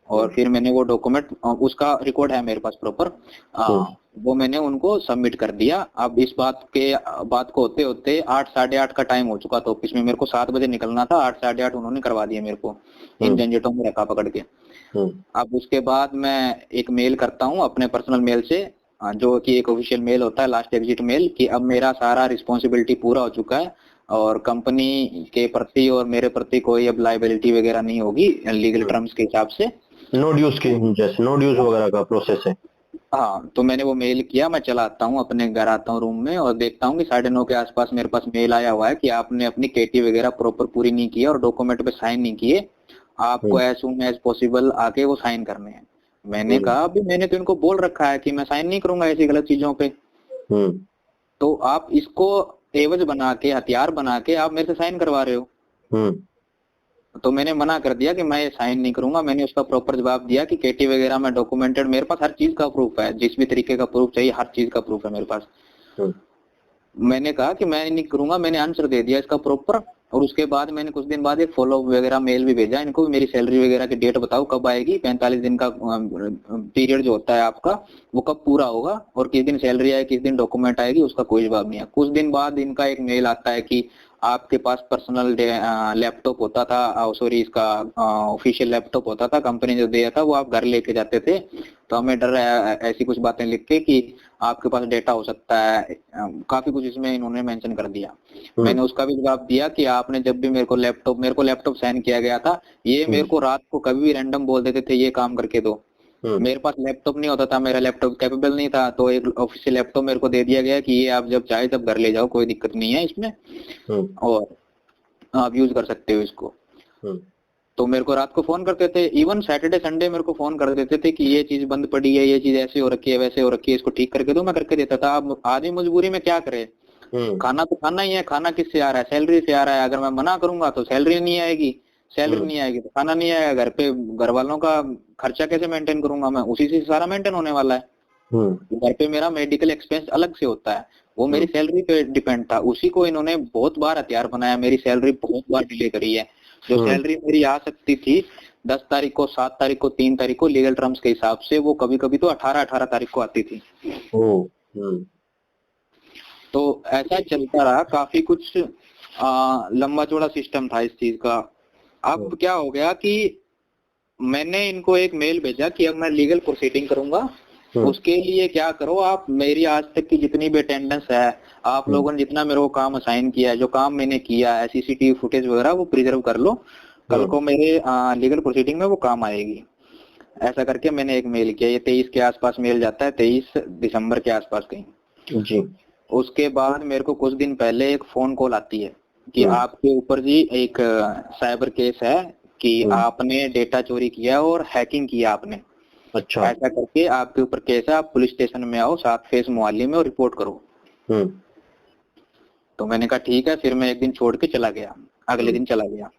और फिर मैंने वो डॉक्यूमेंट, उसका रिकॉर्ड है मेरे पास प्रॉपर, वो मैंने उनको सबमिट कर दिया। अब इस बात को होते होते 8 साढ़े 8 का टाइम हो चुका था ऑफिस में। मेरे को 7 बजे निकलना था, 8 साढ़े 8 उन्होंने करवा दिया मेरे को, इन झंझटों में रखा पकड़ के। अब उसके बाद मैं एक मेल करता हूँ अपने पर्सनल मेल से, जो कि एक ऑफिशियल मेल होता है, लास्ट एग्जिट मेल, कि अब मेरा सारा रिस्पॉन्सिबिलिटी पूरा हो चुका है और कंपनी के प्रति और मेरे प्रति कोई अब लाइबिलिटी वगैरह नहीं होगी लीगल टर्म्स के हिसाब से। नो ड्यूज की, जैसे नो ड्यूज वगैरह का प्रोसेस है। हाँ, तो मैंने वो मेल किया। मैं चला आता हूँ अपने घर, आता हूँ रूम में और देखता हूँ कि 9:30 के आसपास मेरे पास मेल आया हुआ है कि आपने अपनी केटी वगैरह प्रॉपर पूरी नहीं की और डॉक्यूमेंट पे साइन नहीं किए, आपको एज सून एज पॉसिबल आके वो साइन करने हैं। मैंने कहा अभी मैंने तो इनको बोल रखा है कि मैं साइन नहीं करूंगा ऐसी गलत चीजों पे, तो आप इसको एवज बना के, हथियार बना के आप मेरे से साइन करवा रहे हो। तो मैंने मना कर दिया कि मैं ये साइन नहीं करूंगा। मैंने उसका प्रॉपर जवाब दिया कि केटी वगैरह में डॉक्यूमेंटेड, मेरे पास हर चीज का प्रूफ है, जिस भी तरीके का प्रूफ चाहिए हर चीज का प्रूफ है मेरे पास। मैंने कहा कि मैं नहीं करूंगा, मैंने आंसर दे दिया इसका प्रॉपर। और उसके बाद मैंने कुछ दिन बाद एक फॉलो वगैरह मेल भी भेजा इनको, मेरी सैलरी वगैरह की डेट बताओ कब आएगी, 45 दिन का पीरियड जो होता है आपका वो कब पूरा होगा, और किस दिन सैलरी आएगी, किस दिन डॉक्यूमेंट आएगी, उसका कोई जवाब नहीं है। कुछ दिन बाद इनका एक मेल आता है कि आपके पास पर्सनल लैपटॉप होता था, सॉरी इसका ऑफिशियल लैपटॉप होता था, कंपनी जो दिया था वो आप घर लेके जाते थे, तो हमें डर है ऐसी कुछ बातें लिख के कि आपके पास डेटा हो सकता है, काफी कुछ इसमें इन्होंने मेंशन कर दिया। मैंने उसका भी जवाब दिया कि आपने जब भी मेरे को लैपटॉप साइन किया गया था, ये मेरे को रात को कभी भी रैंडम बोल देते थे ये काम करके दो। मेरे पास लैपटॉप नहीं होता था, मेरा लैपटॉप कैपेबल नहीं था, तो एक ऑफिशियल लैपटॉप मेरे को दे दिया गया कि ये आप जब चाहे तब घर ले जाओ, कोई दिक्कत नहीं है इसमें, और आप यूज कर सकते हो इसको। तो मेरे को रात को फोन करते थे, इवन सैटरडे संडे मेरे को फोन कर देते थे कि ये चीज बंद पड़ी है, ये चीज ऐसे हो रखी है, वैसे हो रखी है, इसको ठीक करके दो। मैं करके देता था। अब आदमी मजबूरी में क्या करे, खाना तो खाना ही है, खाना किससे आ रहा है, सैलरी से आ रहा है। अगर मैं मना करूंगा तो सैलरी नहीं आएगी, सैलरी नहीं आएगी तो खाना नहीं आएगा, घर पे घर वालों का खर्चा कैसे मेंटेन करूंगा मैं, उसी से सारा मेंटेन होने वाला है। घर पे मेरा मेडिकल एक्सपेंस अलग से होता है, वो मेरी सैलरी पे डिपेंड था। उसी को इन्होंने बहुत बार हथियार बनाया, मेरी सैलरी बहुत बार डिले करी है। जो सैलरी मेरी आ सकती थी 10 तारीख को, 7 तारीख को, 3 तारीख को लीगल टर्म्स के हिसाब से, वो कभी कभी तो 18 तारीख को आती थी। तो ऐसा चलता रहा, काफी कुछ लंबा चौड़ा सिस्टम था इस चीज का। अब क्या हो गया कि मैंने इनको एक मेल भेजा कि अब मैं लीगल प्रोसीडिंग करूंगा, उसके लिए क्या करो आप, मेरी आज तक की जितनी भी अटेंडेंस है, आप लोगों ने जितना मेरे को काम असाइन किया है, जो काम मैंने किया है, सीसीटीवी फुटेज वगैरह वो प्रिजर्व कर लो, कल को मेरे लीगल प्रोसीडिंग में वो काम आएगी। ऐसा करके मैंने एक मेल किया। ये 23 के आसपास मेल जाता है, 23 दिसंबर के आसपास कहीं जी। उसके बाद मेरे को कुछ दिन पहले एक फोन कॉल आती है कि आपके ऊपर जी एक साइबर केस है कि आपने डेटा चोरी किया और हैकिंग किया आपने। अच्छा। ऐसा करके आपके ऊपर केस है, आप पुलिस स्टेशन में आओ 7 फेज मोहाली में और रिपोर्ट करो। तो मैंने कहा ठीक है। फिर मैं एक दिन छोड़ के चला गया, अगले दिन चला गया।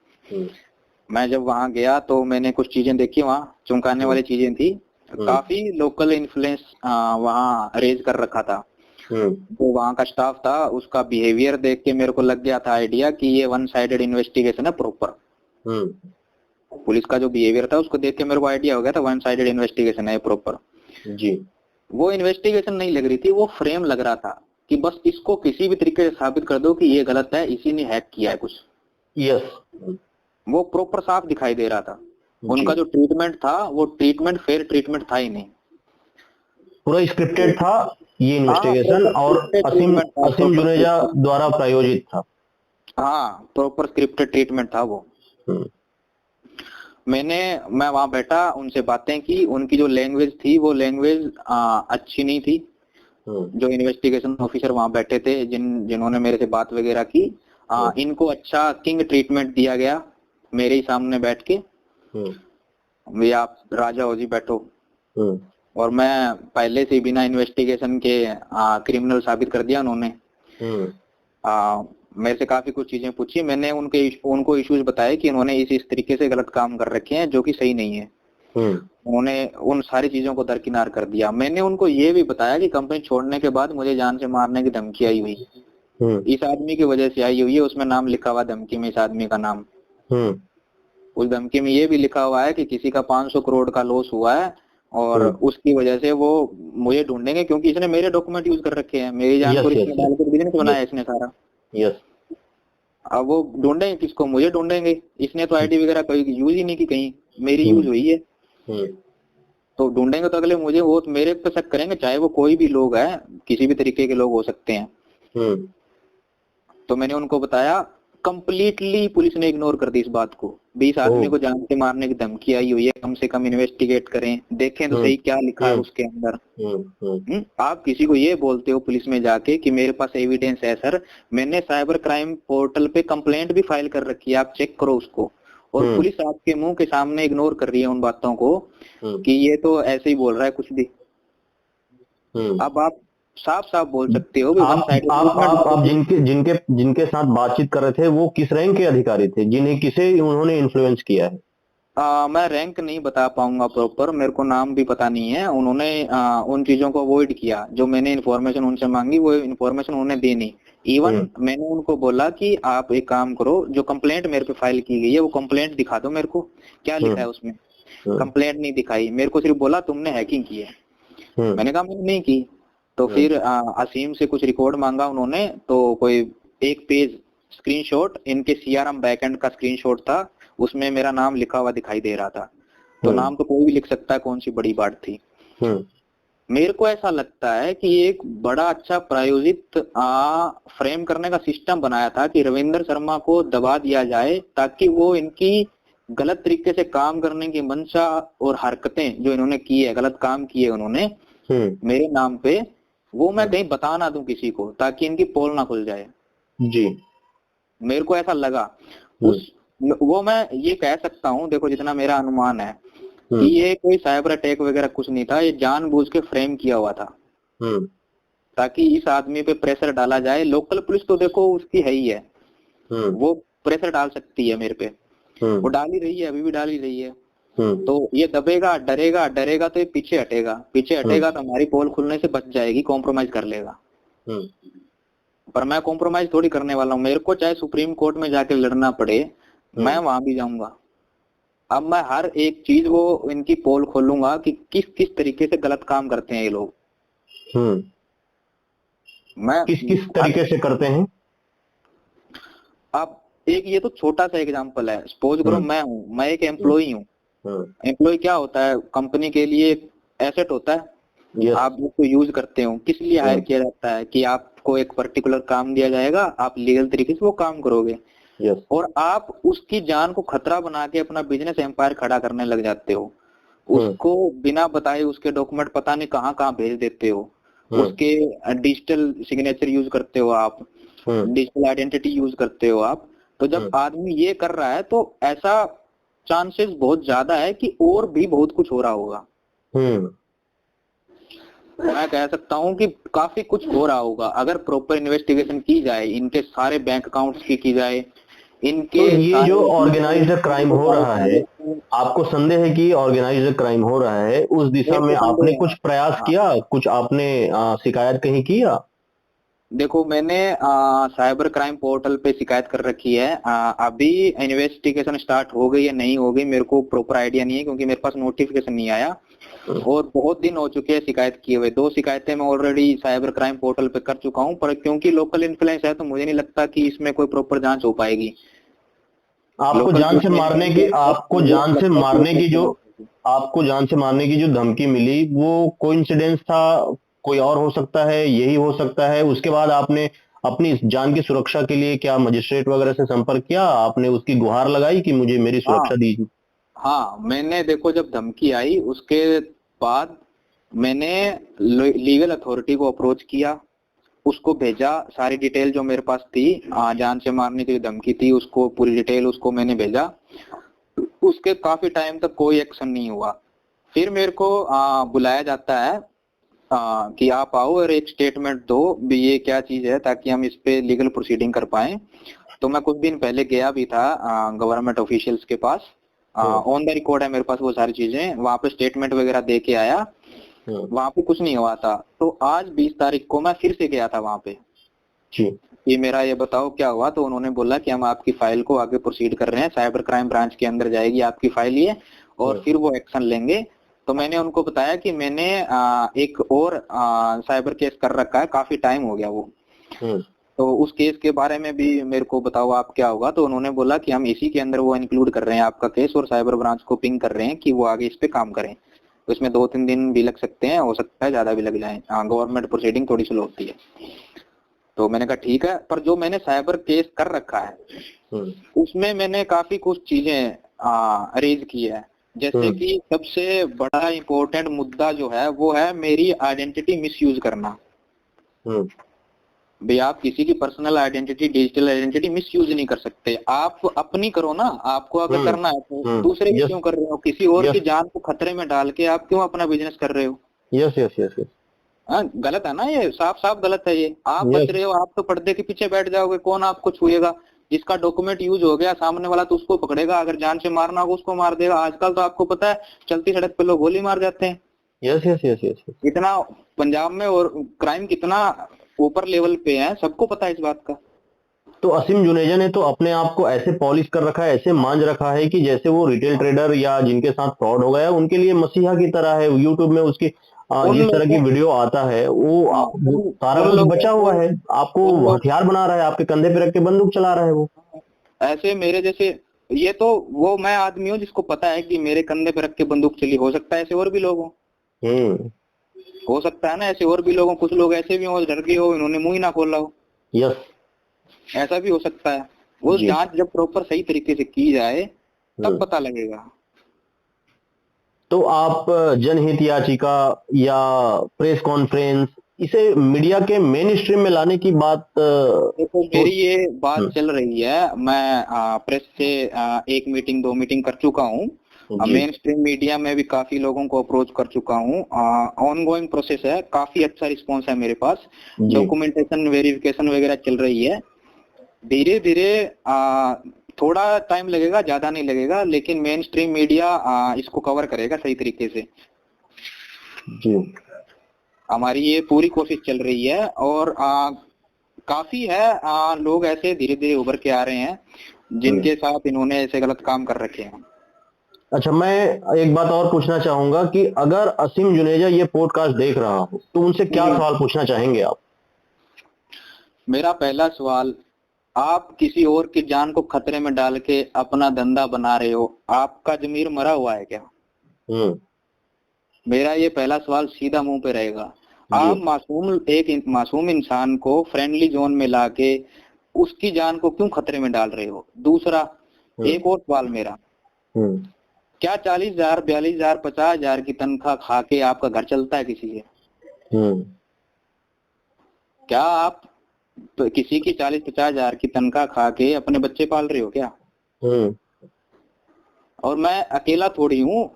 मैं जब वहां गया तो मैंने कुछ चीजें देखी, वहां चौंकाने वाली चीजें थी। काफी लोकल इन्फ्लुएंस वहां रेज कर रखा था। जो वहां का स्टाफ था उसका बिहेवियर देख के मेरे को लग गया था आइडिया कि ये वन साइडेड इन्वेस्टिगेशन है प्रॉपर। पुलिस का जो बिहेवियर था उसको देख के मेरे को आइडिया हो गया था वन साइडेड इन्वेस्टिगेशन है प्रॉपर जी। वो इन्वेस्टिगेशन नहीं लग रही थी, वो फ्रेम लग रहा था कि बस इसको किसी भी तरीके से साबित कर दो कि ये गलत है, इसी ने हैक किया है कुछ। यस, वो प्रॉपर साफ दिखाई दे रहा था। उनका जो ट्रीटमेंट था वो ट्रीटमेंट फेयर ट्रीटमेंट था ही नहीं, पूरा स्क्रिप्टेड था ये इन्वेस्टिगेशन। और असीम जुनेजा द्वारा प्रायोजित था। हाँ, प्रॉपर स्क्रिप्टेड ट्रीटमेंट था वो। मैं वहां बैठा, उनसे बातें की। उनकी जो लैंग्वेज थी वो लैंग्वेज अच्छी नहीं थी। जो इन्वेस्टिगेशन ऑफिसर वहां बैठे थे, जिन्होंने मेरे से बात वगैरह की, इनको अच्छा किंग ट्रीटमेंट दिया गया मेरे ही सामने बैठ के। वे आप राजा हो जी बैठो। और मैं पहले से बिना इन्वेस्टिगेशन के क्रिमिनल साबित कर दिया उन्होंने। मेरे से काफी कुछ चीजें पूछी। मैंने उनको इश्यूज बताए कि इन्होंने इस तरीके से गलत काम कर रखे हैं जो कि सही नहीं है। उन्होंने उन सारी चीजों को दरकिनार कर दिया। मैंने उनको ये भी बताया कि कंपनी छोड़ने के बाद मुझे जान से मारने की धमकी आई हुई, इस आदमी की वजह से आई हुई है। उसमें नाम लिखा हुआ धमकी में, इस आदमी का नाम। उस धमकी में ये भी लिखा हुआ है कि किसी का 500 करोड़ का लॉस हुआ है और उसकी वजह से वो मुझे ढूंढेंगे, क्योंकि इसने मेरे डॉक्यूमेंट यूज कर रखे हैं, मेरी जान को इसमें डालकर बिजनेस बनाया इसने सारा। यस, अब वो ढूंढेंगे किसको? मुझे ढूंढेंगे। इसने तो आईडी वगैरह कोई यूज ही नहीं की, कहीं मेरी यूज हुई है। तो ढूंढेंगे तो अगले मुझे, वो तो मेरे पे शक करेंगे, चाहे वो कोई भी लोग है, किसी भी तरीके के लोग हो सकते हैं। तो मैंने उनको बताया। कंप्लीटली पुलिस ने इग्नोर कर दी इस बात को। 20 आदमी को जान से मारने की धमकी आई हुई है, कम से कम इन्वेस्टिगेट करें, देखें तो सही क्या लिखा है उसके अंदर। आप किसी को ये बोलते हो पुलिस में जाके कि मेरे पास एविडेंस है सर, मैंने साइबर क्राइम पोर्टल पे कंप्लेंट भी फाइल कर रखी है, आप चेक करो उसको। और पुलिस आपके मुंह के सामने इग्नोर कर रही है उन बातों को कि ये तो ऐसे ही बोल रहा है कुछ भी। अब आप साफ साफ बोल सकते हो। आप जिनके साथ बातचीत कर रहे थे वो किस रैंक के अधिकारी थे, जिन्हें किसे उन्होंने इन्फ्लुएंस किया है? मैं रैंक नहीं बता पाऊंगा प्रॉपर, मेरे को नाम भी पता नहीं है। उन्होंने उन चीजों को अवॉइड किया। जो मैंने इन्फॉर्मेशन उनसे मांगी वो इन्फॉर्मेशन उन्होंने दी नहीं। इवन मैंने उनको बोला कि आप एक काम करो, जो कंप्लेंट मेरे पे फाइल की गई है वो कंप्लेंट दिखा दो मेरे को, क्या लिखा है उसमें। कंप्लेंट नहीं दिखाई, मेरे को सिर्फ बोला तुमने हैकिंग की है। मैंने कहा मैंने नहीं की। तो फिर असीम से कुछ रिकॉर्ड मांगा उन्होंने, तो कोई एक पेज स्क्रीनशॉट, इनके सीआरएम बैकएंड का स्क्रीनशॉट था, उसमें मेरा नाम लिखा हुआ दिखाई दे रहा था। तो नाम तो कोई भी लिख सकता है, कौन सी बड़ी बात थी। हम्म मेरे को ऐसा लगता है कि ये एक बड़ा अच्छा प्रायोजित फ्रेम करने का सिस्टम बनाया था कि रविंद्र शर्मा को दबा दिया जाए, ताकि वो इनकी गलत तरीके से काम करने की मंशा और हरकतें जो इन्होंने की है, गलत काम किए उन्होंने मेरे नाम पे, वो मैं कहीं बता ना दूं किसी को, ताकि इनकी पोल ना खुल जाए। जी। मेरे को ऐसा लगा उस वो मैं ये कह सकता हूँ, देखो जितना मेरा अनुमान है कि ये कोई साइबर अटैक वगैरह कुछ नहीं था, ये जानबूझ के फ्रेम किया हुआ था ताकि इस आदमी पे प्रेशर डाला जाए। लोकल पुलिस तो देखो उसकी है ही है, वो प्रेशर डाल सकती है मेरे पे, वो डाल ही रही है, अभी भी डाल ही रही है। तो ये दबेगा, डरेगा, डरेगा तो ये पीछे हटेगा, पीछे हटेगा तो हमारी पोल खुलने से बच जाएगी, कॉम्प्रोमाइज कर लेगा। पर मैं कॉम्प्रोमाइज थोड़ी करने वाला हूँ, मेरे को चाहे सुप्रीम कोर्ट में जाके लड़ना पड़े, मैं वहां भी जाऊंगा। अब मैं हर एक चीज वो इनकी पोल खोलूंगा कि किस किस तरीके से गलत काम करते हैं ये लोग। मैं किस किस तरीके से करते हैं? अब एक ये तो छोटा सा एग्जांपल है, सपोज करो मैं एक एम्प्लॉई हूँ। एम्प्लॉय क्या होता है, कंपनी के लिए एसेट होता है। आप उसको यूज करते हो, किस लिए हायर किया जाता है कि आपको एक पर्टिकुलर काम दिया जाएगा, आप लीगल तरीके से वो काम करोगे और आप उसकी जान को खतरा बना के अपना बिजनेस एम्पायर खड़ा करने लग जाते हो। उसको बिना बताए उसके डॉक्यूमेंट पता नहीं कहाँ कहाँ भेज देते हो, उसके डिजिटल सिग्नेचर यूज करते हो आप, डिजिटल आइडेंटिटी यूज करते हो आप। तो जब आदमी ये कर रहा है तो ऐसा चांसेस बहुत ज्यादा है कि और भी बहुत कुछ हो रहा होगा। मैं कह सकता हूँ कि काफी कुछ हो रहा होगा अगर प्रॉपर इन्वेस्टिगेशन की जाए, इनके सारे बैंक अकाउंट्स की जाए, इनके तो ये जो ऑर्गेनाइज्ड क्राइम हो रहा है, आपको संदेह है कि ऑर्गेनाइज्ड क्राइम हो रहा है, उस दिशा में आपने कुछ प्रयास किया, कुछ आपने शिकायत कहीं किया? देखो मैंने साइबर क्राइम पोर्टल पे शिकायत कर रखी है। अभी इन्वेस्टिगेशन स्टार्ट हो गई है नहीं हो गई मेरे को प्रॉपर आइडिया नहीं है, क्योंकि मेरे पास नोटिफिकेशन नहीं आया और बहुत दिन हो चुके हैं शिकायत किए हुए। 2 शिकायतें मैं ऑलरेडी साइबर क्राइम पोर्टल पे कर चुका हूं, पर क्योंकि लोकल इन्फ्लुएंस है तो मुझे नहीं लगता कि इसमें कोई प्रॉपर जांच हो पाएगी। आपको जान से मारने की जो धमकी मिली, वो कोइंसिडेंस था? कोई और हो सकता है, यही हो सकता है? उसके बाद आपने अपनी जान की सुरक्षा के लिए क्या मजिस्ट्रेट वगैरह से संपर्क किया? आपने उसकी गुहार लगाई कि मुझे मेरी सुरक्षा दीजिए? हाँ, मैंने देखो जब धमकी आई उसके बाद मैंने लीगल अथॉरिटी को अप्रोच किया, उसको भेजा, सारी डिटेल जो मेरे पास थी, जान से मारने की धमकी थी, उसको पूरी डिटेल उसको मैंने भेजा। उसके काफी टाइम तक कोई एक्शन नहीं हुआ। फिर मेरे को बुलाया जाता है कि आप आओ और एक स्टेटमेंट दो भी, ये क्या चीज है, ताकि हम इस पे लीगल प्रोसीडिंग कर पाए। तो मैं कुछ दिन पहले गया भी था गवर्नमेंट ऑफिशियल्स के पास, ऑन द रिकॉर्ड है मेरे पास वो सारी चीजें, वहां पे स्टेटमेंट वगैरह दे के आया। वहां पे कुछ नहीं हुआ था। तो आज 20 तारीख को मैं फिर से गया था वहां पे कि मेरा ये बताओ क्या हुआ। तो उन्होंने बोला कि हम आपकी फाइल को आगे प्रोसीड कर रहे हैं, साइबर क्राइम ब्रांच के अंदर जाएगी आपकी फाइल ये, और फिर वो एक्शन लेंगे। तो मैंने उनको बताया कि मैंने एक और साइबर केस कर रखा है, काफी टाइम हो गया वो, तो उस केस के बारे में भी मेरे को बताओ आप क्या होगा। तो उन्होंने बोला कि हम इसी के अंदर वो इंक्लूड कर रहे हैं आपका केस और साइबर ब्रांच को पिंग कर रहे हैं कि वो आगे इस पे काम करें। तो इसमें 2-3 दिन भी लग सकते हैं, हो सकता है ज्यादा भी लग जाए, गवर्नमेंट प्रोसीडिंग थोड़ी स्लो होती है। तो मैंने कहा ठीक है, पर जो मैंने साइबर केस कर रखा है उसमें मैंने काफी कुछ चीजें रेज की है। जैसे कि सबसे बड़ा इम्पोर्टेंट मुद्दा जो है वो है मेरी आइडेंटिटी मिसयूज करना। भाई आप किसी की personal identity, digital identity misuse नहीं कर सकते। आप अपनी करो ना, आपको अगर करना है तो दूसरे की क्यों कर रहे हो? किसी और की जान को खतरे में डाल के आप क्यों अपना बिजनेस कर रहे हो? यस यस यस यस, गलत है ना, ये साफ साफ गलत है। ये आप बच रहे हो, आप तो पर्दे के पीछे बैठ जाओगे, कौन आपको छुएगा? जिसका डॉक्यूमेंट यूज हो गया सामने वाला तो उसको पकड़ेगा, अगर जान से मारना होगा उसको मार देगा। आजकल तो आपको पता है चलती सड़क पे लोग गोली मार जाते हैं। यस यस यस यस, इतना पंजाब में और क्राइम कितना ऊपर लेवल पे है, सबको पता है इस बात का। तो असीम जुनेजा ने तो अपने आप को ऐसे पॉलिश कर रखा है, ऐसे मांझ रखा है कि जैसे वो रिटेल ट्रेडर या जिनके साथ फ्रॉड हो गया उनके लिए मसीहा की तरह है। यूट्यूब में उसकी जिस तरह की वीडियो आता है वो सारा कुछ बचा हुआ है, आपको हथियार बना रहा है, आपके कंधे पे रख के बंदूक चला रहा है वो। ऐसे मेरे जैसे, ये तो वो मैं आदमी हूँ जिसको पता है कि मेरे कंधे पे रख के बंदूक चली, हो सकता है ऐसे और भी लोग हों। हो सकता है ना ऐसे और भी लोगों, कुछ लोग ऐसे भी हो डर गए हो, इन्होंने मुंह ही ना खोला हो, यस ऐसा भी हो सकता है। वो जी। जांच जब प्रॉपर सही तरीके से की जाए तब हम्म। पता लगेगा। तो आप जनहित याचिका या प्रेस कॉन्फ्रेंस, इसे मीडिया के मेन स्ट्रीम में लाने की बात देखो मेरी सोच। ये बात हम्म, चल रही है, मैं प्रेस से एक मीटिंग 2 मीटिंग कर चुका हूँ, जी मेन स्ट्रीम मीडिया में भी काफी लोगों को अप्रोच कर चुका हूँ, ऑन गोइंग प्रोसेस है, काफी अच्छा रिस्पॉन्स है मेरे पास, जी। डॉक्यूमेंटेशन वेरिफिकेशन वगैरह चल रही है। धीरे धीरे थोड़ा टाइम लगेगा, ज्यादा नहीं लगेगा, लेकिन मेन स्ट्रीम मीडिया इसको कवर करेगा सही तरीके से। जी हमारी ये पूरी कोशिश चल रही है और काफी है, लोग ऐसे धीरे धीरे उभर के आ रहे हैं जिनके साथ इन्होंने ऐसे गलत काम कर रखे हैं। अच्छा, मैं एक बात और पूछना चाहूंगा कि अगर असीम जुनेजा ये पॉडकास्ट देख रहा हो तो उनसे क्या सवाल पूछना चाहेंगे आप? मेरा पहला सवाल, आप किसी और की जान को खतरे में डाल के अपना धंधा बना रहे हो, आपका जमीर मरा हुआ है क्या? हम्म। मेरा ये पहला सवाल सीधा मुंह पे रहेगा। जी। आप मासूम इंसान को फ्रेंडली जोन में लाके उसकी जान को क्यों खतरे में डाल रहे हो? दूसरा, एक और सवाल मेरा, हम्म। क्या 40,000 42,000 50,000 की तनख्वाह खा के आपका घर चलता है किसी के? हम्म। क्या आप किसी की 40-50,000 की तनख्वाह खा के अपने बच्चे पाल रहे हो क्या? हम्म। और मैं अकेला थोड़ी हूँ,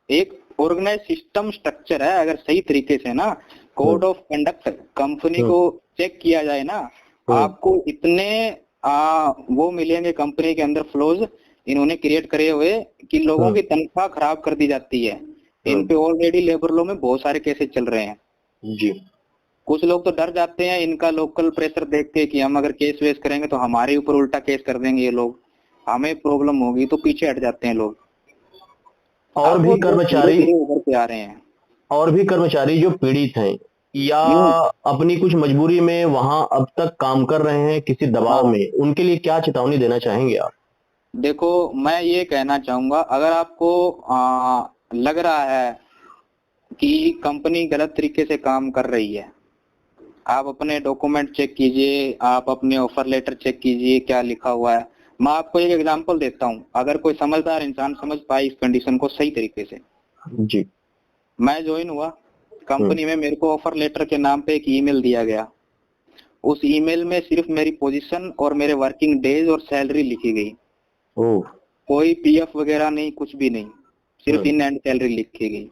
एक ऑर्गेनाइज सिस्टम स्ट्रक्चर है, अगर सही तरीके से ना कोड ऑफ कंडक्ट कंपनी को चेक किया जाए ना, आपको इतने वो मिलेंगे कंपनी के अंदर फ्लोज इन्होंने क्रिएट करे हुए कि लोगों की तनख्वाह खराब कर दी जाती है। इन पे ऑलरेडी लेबर लॉ में बहुत सारे केसेस चल रहे हैं। जी। कुछ लोग तो डर जाते हैं इनका लोकल प्रेशर देख के कि हम अगर केस वेस करेंगे तो हमारे ऊपर उल्टा केस कर देंगे ये लोग, हमें प्रॉब्लम होगी, तो पीछे हट जाते हैं लोग। और अब भी वो लोग धीरे कर्मचारी धीरे उभर के आ रहे हैं। और भी कर्मचारी जो पीड़ित हैं या यूं अपनी कुछ मजबूरी में वहां अब तक काम कर रहे हैं किसी दबाव हाँ, में, उनके लिए क्या चेतावनी देना चाहेंगे आप? देखो मैं ये कहना चाहूंगा, अगर आपको लग रहा है कि कंपनी गलत तरीके से काम कर रही है, आप अपने डॉक्यूमेंट चेक कीजिए, आप अपने ऑफर लेटर चेक कीजिए क्या लिखा हुआ है। मैं आपको एक एग्जांपल देता हूँ, अगर कोई समझदार इंसान समझ पाए इस कंडीशन को सही तरीके से। जी। मैं ज्वाइन हुआ कंपनी में, मेरे को ऑफर लेटर के नाम पे एक ईमेल दिया गया, उस ईमेल में सिर्फ मेरी पोजीशन और मेरे वर्किंग डेज और सैलरी लिखी गई, ओह। कोई पीएफ वगैरह नहीं, कुछ भी नहीं, सिर्फ इन एंड सैलरी लिखी गई।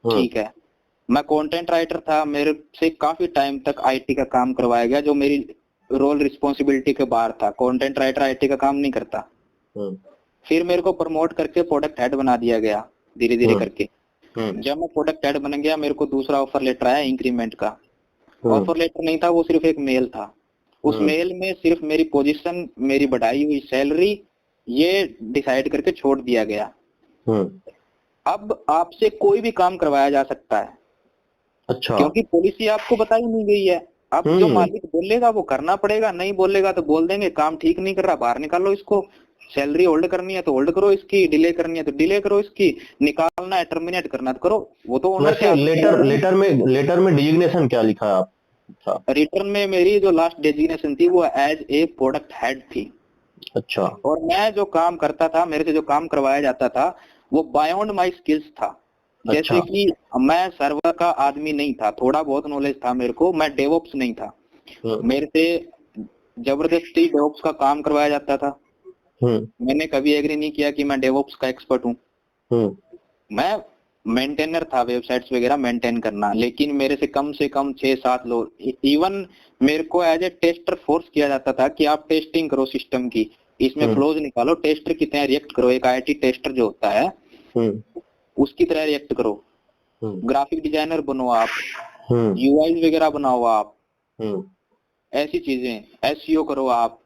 ठीक है, मैं कंटेंट राइटर था, मेरे से काफी टाइम तक आईटी का काम करवाया गया जो मेरी रोल रिस्पॉन्सिबिलिटी के बाहर था। कंटेंट राइटर आईटी का काम नहीं करता। फिर मेरे को प्रमोट करके प्रोडक्ट हेड बना दिया गया धीरे धीरे करके। जब मैं प्रोडक्ट हेड बन गया, मेरे को दूसरा ऑफर लेटर आया इंक्रीमेंट का। ऑफर लेटर नहीं था, वो सिर्फ एक मेल था। उस मेल में सिर्फ मेरी पोजीशन, मेरी बढ़ाई हुई सैलरी ये डिसाइड करके छोड़ दिया गया। अब आपसे कोई भी काम करवाया जा सकता है, अच्छा। क्योंकि पॉलिसी आपको बताई नहीं गई है। अब जो मालिक बोलेगा वो करना पड़ेगा, नहीं बोलेगा तो बोल देंगे काम ठीक नहीं कर रहा, बाहर निकालो इसको, सैलरी होल्ड करनी है तो होल्ड करो इसकी, डिले करनी है तो डिले करो इसकी, निकालना है टर्मिनेट करना तो करो। वो तो ओनर के वैसे हाथ में। लेटर में डिजिग्नेशन क्या लिखा है आप? अच्छा। रिटर्न में मेरी जो लास्ट डेजिग्नेशन थी वो एज ए प्रोडक्ट हेड थी। अच्छा। और मैं जो काम करता था, मेरे से जो काम करवाया जाता था वो बायोंड माई स्किल्स था। जैसे कि मैं सर्वर का आदमी नहीं था, थोड़ा बहुत नॉलेज था मेरे को, मैं डेवऑप्स नहीं था, मेरे से जबरदस्ती डेवऑप्स का काम करवाया जाता था। मैंने कभी एग्री नहीं किया कि मैं डेवऑप्स का एक्सपर्ट हूँ। मैं मेंटेनर था, वेबसाइट्स वगैरह मेंटेन करना, लेकिन मेरे से कम 6-7 लोग, इवन मेरे को एज ए टेस्टर फोर्स किया जाता था कि आप टेस्टिंग करो सिस्टम की, इसमें फ्लोज निकालो, टेस्टर की तरह रिएक्ट करो, एक आईटी टेस्टर जो होता है उसकी तरह रिएक्ट करो, ग्राफिक डिजाइनर बनो आप, यूआई वगैरह बनाओ आप, ऐसी चीजें, एसईओ करो आप।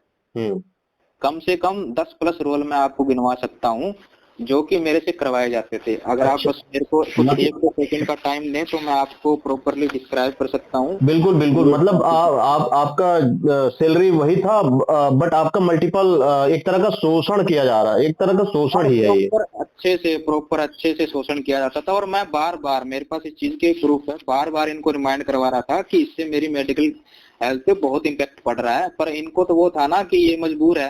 कम से कम 10+ रोल मैं आपको गिनवा सकता हूँ जो कि मेरे से करवाए जाते थे। अगर आप बस मेरे को कुछ 1-2 सेकंड का टाइम लें तो मैं आपको प्रॉपर्ली डिस्क्राइब कर सकता हूँ। बिल्कुल बिल्कुल, मतलब आपका सैलरी वही था, बट आपका मल्टीपल एक तरह का शोषण किया जा रहा है, एक तरह का शोषण ही है ये। अच्छे से प्रॉपर अच्छे से शोषण किया जाता था। और मैं बार बार, मेरे पास इस चीज के प्रूफ है, बार बार इनको रिमाइंड करवा रहा था कि इससे मेरी मेडिकल हेल्थ पे बहुत इम्पैक्ट पड़ रहा है। पर इनको तो वो था ना कि ये मजबूर है,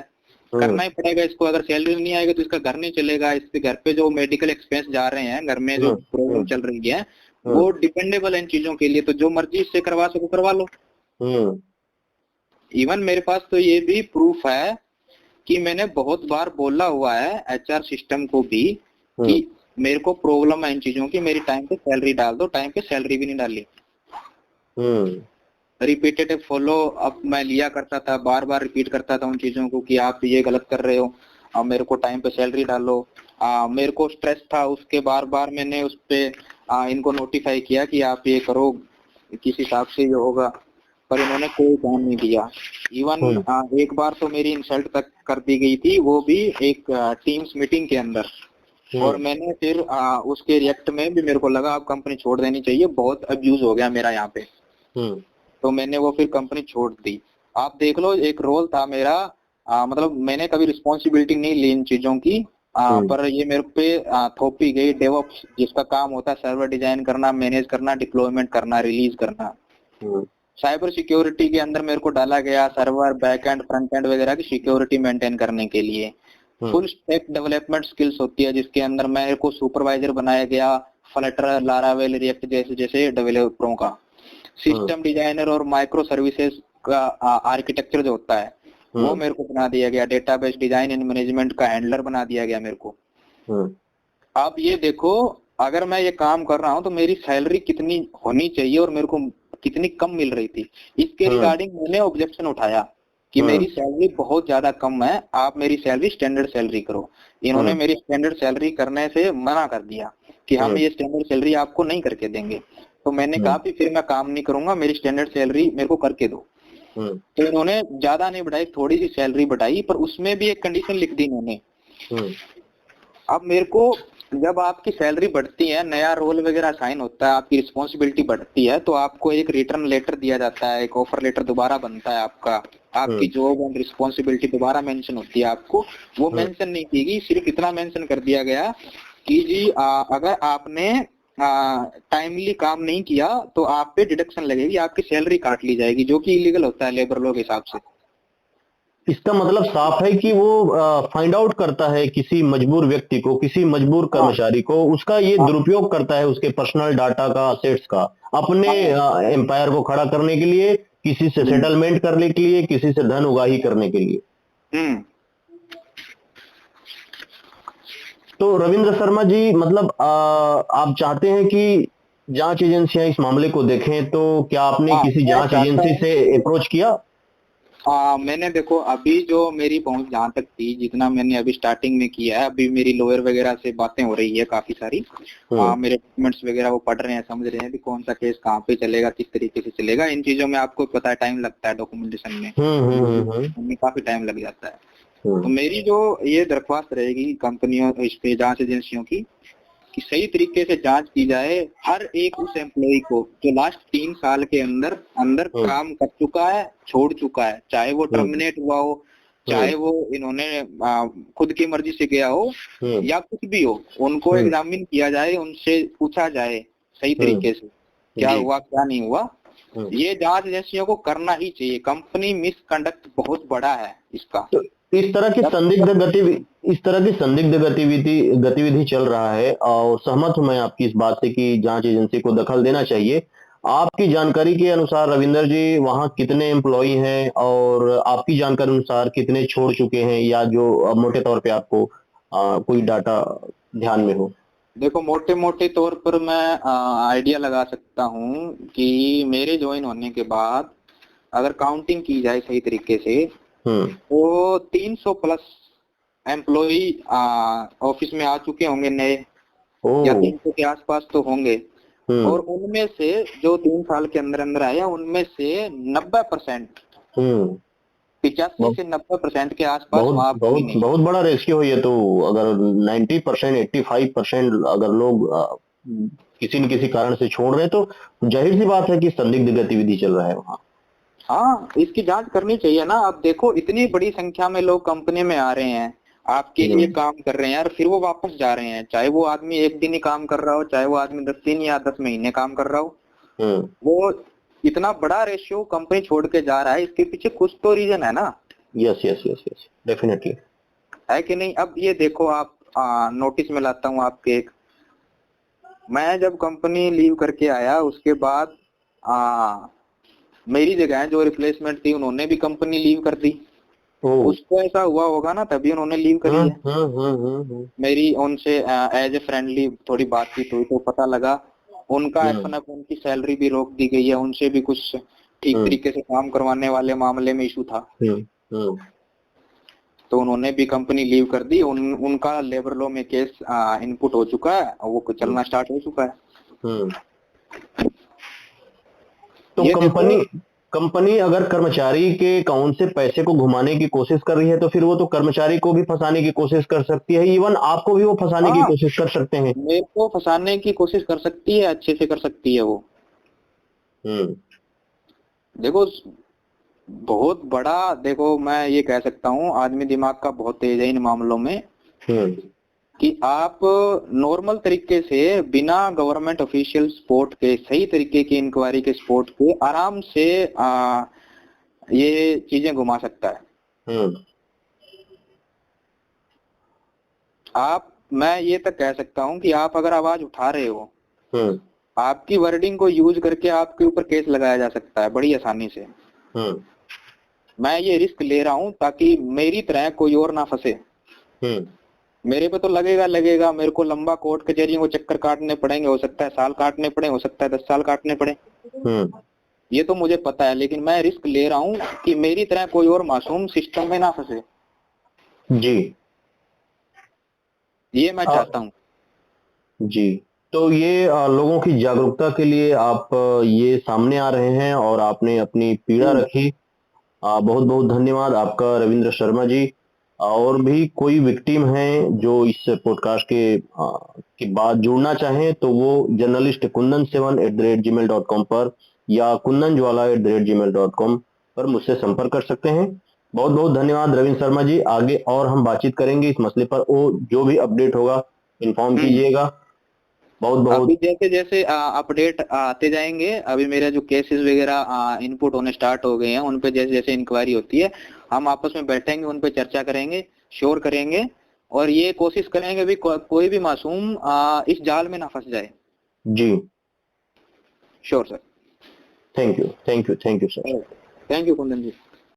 करना ही पड़ेगा इसको, अगर सैलरी नहीं आएगा तो इसका घर नहीं चलेगा, इसके घर पे जो मेडिकल एक्सपेंस जा रहे हैं, घर में जो प्रॉब्लम चल रही है वो डिपेंडेबल है इन चीजों के लिए, तो जो मर्जी इससे करवा सको करवा लो। इवन मेरे पास तो ये भी प्रूफ है कि मैंने बहुत बार बोला हुआ है एचआर सिस्टम को भी कि मेरे को प्रॉब्लम है इन चीजों की, मेरी टाइम पे सैलरी डाल दो, टाइम पे सैलरी भी नहीं डाली। रिपीटेटिव फॉलो अप मैं लिया करता था, बार बार रिपीट करता था उन चीजों को कि आप ये गलत कर रहे हो, अब मेरे को टाइम पे सैलरी डालो। मेरे को स्ट्रेस था उसके, बार बार मैंने उस पे इनको नोटिफाई किया कि आप ये करो, किस हिसाब से ये होगा, पर इन्होंने कोई ध्यान नहीं दिया। इवन एक बार तो मेरी इंसल्ट तक कर दी गई थी, वो भी एक टीम्स मीटिंग के अंदर। और मैंने फिर उसके रिएक्ट में भी मेरे को लगा अब कंपनी छोड़ देनी चाहिए, बहुत अब्यूज हो गया मेरा यहाँ पे, तो मैंने वो फिर कंपनी छोड़ दी। आप देख लो, एक रोल था मेरा, मतलब मैंने कभी रिस्पॉन्सिबिलिटी नहीं ली इन चीजों की, पर ये मेरे पे थोपी गई। डेवऑप्स जिसका काम होता है सर्वर डिजाइन करना, मैनेज करना, डिप्लॉयमेंट करना, रिलीज करना। साइबर सिक्योरिटी के अंदर मेरे को डाला गया server, back and, front end वगैरह की सिक्योरिटी मेंटेन करने के लिए। फुल स्टैक डेवलपमेंट स्किल्स होती है जिसके अंदर मेरे को सुपरवाइजर बनाया गया, फ्लटर, लारावेल, रिएक्ट जैसे जैसे डेवलपरों का। सिस्टम डिजाइनर और माइक्रो सर्विसेज का आर्किटेक्चर जो होता है वो मेरे को बना दिया गया। डेटाबेस डिजाइन एंड मैनेजमेंट का हैंडलर बना दिया गया मेरे को। अब ये देखो, अगर मैं ये काम कर रहा हूँ तो मेरी सैलरी कितनी होनी चाहिए और मेरे को कितनी कम मिल रही थी, इसके रिगार्डिंग मैंने ऑब्जेक्शन उठाया कि मेरी सैलरी बहुत ज्यादा कम है, आप मेरी सैलरी स्टैंडर्ड सैलरी करो। इन्होंने मेरी स्टैंडर्ड सैलरी करने से मना कर दिया कि हम ये स्टैंडर्ड सैलरी आपको नहीं करके देंगे। तो मैंने कहा कि फिर मैं काम नहीं करूंगा, मेरी स्टैंडर्ड सैलरी मेरे को करके दो। तो इन्होंने ज्यादा नहीं बढ़ाई, थोड़ी सी सैलरी बढ़ाई, पर उसमें भी एक कंडीशन लिख दी इन्होंने। अब मेरे को जब आपकी सैलरी बढ़ती है, नया रोल वगैरह साइन होता है, आपकी रिस्पॉन्सिबिलिटी बढ़ती है, तो आपको एक रिटर्न लेटर दिया जाता है, एक ऑफर लेटर दोबारा बनता है आपका, आपकी जॉब एंड रिस्पॉन्सिबिलिटी दोबारा मेंशन होती है आपको। वो मेंशन नहीं की गई, सिर्फ इतना मेंशन कर दिया गया कि जी अगर आपने टाइमली काम नहीं किया तो आप पे डिडक्शन लगेगी, आपकी सैलरी काट ली जाएगी, जो कि इलीगल होता है लेबर लॉ के हिसाब से। इसका मतलब साफ है कि वो फाइंड आउट करता है किसी मजबूर व्यक्ति को, किसी मजबूर कर्मचारी को, उसका ये दुरुपयोग करता है उसके पर्सनल डाटा का, असेट्स का, अपने एम्पायर को खड़ा करने के लिए, किसी से सेटलमेंट करने के लिए, किसी से धन उगाही करने के लिए। तो रविंद्र शर्मा जी, मतलब आप चाहते हैं कि जांच एजेंसियां इस मामले को देखें, तो क्या आपने किसी जांच एजेंसी से अप्रोच किया? मैंने देखो अभी जो मेरी पहुंच जहाँ तक थी, जितना मैंने अभी स्टार्टिंग में किया है, अभी मेरी लॉयर वगैरह से बातें हो रही है काफी सारी। मेरे डॉक्यूमेंट्स वगैरह वो पढ़ रहे हैं, समझ रहे हैं कि कौन सा केस कहाँ पे चलेगा, किस तरीके से चलेगा। इन चीजों में आपको पता है टाइम लगता है, डॉक्यूमेंटेशन में काफी टाइम लग जाता है। तो मेरी जो ये दरख्वास्त रहेगी कंपनियों, इस पे जांच एजेंसियों की, कि सही तरीके से जांच की जाए हर एक उस एम्प्लॉय को जो लास्ट 3 साल के अंदर काम कर चुका है, छोड़ चुका है, चाहे वो टर्मिनेट हुआ हो, चाहे वो इन्होंने खुद की मर्जी से गया हो या कुछ भी हो, उनको एग्जामिन किया जाए, उनसे पूछा जाए सही तरीके से क्या हुआ क्या नहीं हुआ। ये जांच एजेंसियों को करना ही चाहिए। कंपनी मिसकंडक्ट बहुत बड़ा है इसका। तो इस तरह की संदिग्ध गतिविधि चल रहा है, और सहमत हूं मैं आपकी इस बात से कि जांच एजेंसी को दखल देना चाहिए। आपकी जानकारी के अनुसार रविंदर जी, वहां कितने एम्प्लॉई हैं, और आपकी जानकारी अनुसार कितने छोड़ चुके हैं, या जो मोटे तौर पे आपको कोई डाटा ध्यान में हो? देखो, मोटे मोटे तौर पर मैं आइडिया लगा सकता हूँ कि मेरे ज्वाइन होने के बाद अगर काउंटिंग की जाए सही तरीके से, तो 300 प्लस एम्प्लॉई ऑफिस में आ चुके होंगे नए, या 300 के आसपास तो होंगे। और उनमें से जो 3 साल के अंदर आए, उनमें से 90%, 85 से 90% के आसपास बहुत बड़ा रेशियो है ये तो। अगर 90%, 85% अगर लोग किसी न किसी कारण से छोड़ रहे हैं, तो जाहिर सी बात है कि संदिग्ध गतिविधि चल रहा है वहाँ। हाँ, इसकी जांच करनी चाहिए ना। अब देखो, इतनी बड़ी संख्या में लोग कंपनी में आ रहे हैं, आपके लिए काम कर रहे हैं यार, फिर वो वापस जा रहे हैं, चाहे वो आदमी 1 दिन ही काम कर रहा हो, चाहे वो आदमी 10 दिन या 10 महीने काम कर रहा हो, वो इतना बड़ा रेशियो कंपनी छोड़ के जा रहा है, इसके पीछे कुछ तो रीजन है ना। Yes yes yes yes, definitely है कि नहीं। अब ये देखो आप, नोटिस में लाता हूँ आपके एक, मैं जब कंपनी लीव करके आया उसके बाद मेरी जगह जो रिप्लेसमेंट थी उन्होंने भी कंपनी लीव कर दी। उसको ऐसा हुआ होगा ना, तभी उन्होंने लीव करी है। मेरी उनसे एज ए फ्रेंडली थोड़ी बातचीत हुई तो पता लगा उनका F&F, उनकी सैलरी भी रोक दी गई है, उनसे भी कुछ ठीक तरीके से काम करवाने वाले मामले में इशू था, तो उन्होंने भी कंपनी लीव कर दी। उनका लेबर लॉ में केस इनपुट हो चुका है और वो चलना स्टार्ट हो चुका है। तो कंपनी अगर कर्मचारी के अकाउंट से पैसे को घुमाने की कोशिश कर रही है तो फिर वो तो कर्मचारी को भी फंसाने की कोशिश कर सकती है, इवन आपको भी वो फंसाने की कोशिश कर सकते हैं। मेरे को फंसाने की कोशिश कर सकती है, अच्छे से कर सकती है वो। देखो बहुत बड़ा, देखो मैं ये कह सकता हूँ आदमी दिमाग का बहुत तेज है इन मामलों में, कि आप नॉर्मल तरीके से बिना गवर्नमेंट ऑफिशियल सपोर्ट के, सही तरीके की इंक्वायरी के सपोर्ट के आराम से ये चीजें घुमा सकता है। मैं ये तक कह सकता हूँ कि आप अगर आवाज उठा रहे हो, आपकी वर्डिंग को यूज करके आपके ऊपर केस लगाया जा सकता है बड़ी आसानी से। मैं ये रिस्क ले रहा हूँ ताकि मेरी तरह कोई और ना फंसे। मेरे पे तो लगेगा, मेरे को लंबा कोर्ट कचहरियों को चक्कर काटने पड़ेंगे, हो सकता है साल काटने पड़े, हो सकता है 10 साल काटने पड़े, ये तो मुझे पता है, लेकिन मैं रिस्क ले रहा हूँ कि मेरी तरह कोई और मासूम सिस्टम में ना फंसे जी, ये मैं चाहता हूँ जी। तो ये लोगों की जागरूकता के लिए आप ये सामने आ रहे हैं और आपने अपनी पीड़ा रखी, बहुत बहुत धन्यवाद आपका रविंद्र शर्मा जी। और भी कोई विक्टिम हैं जो इस पॉडकास्ट के बाद जुड़ना चाहें तो वो जर्नलिस्ट kundan7@gmail.com पर या kundanjwala@gmail.com पर मुझसे संपर्क कर सकते हैं। बहुत बहुत धन्यवाद रविंद्र शर्मा जी। आगे और हम बातचीत करेंगे इस मसले पर, वो जो भी अपडेट होगा इन्फॉर्म कीजिएगा। बहुत बहुत अभी जैसे जैसे अपडेट आते जाएंगे, अभी मेरा जो केसेस वगैरह इनपुट होने स्टार्ट हो गए हैं, उन पे जैसे जैसे इंक्वायरी होती है हम आपस में बैठेंगे, उन पे चर्चा करेंगे, श्योर करेंगे और ये कोशिश करेंगे भी कोई भी मासूम इस जाल में ना फंस जाए। जी, sure sir. Thank you sir. Thank you Kundan ji.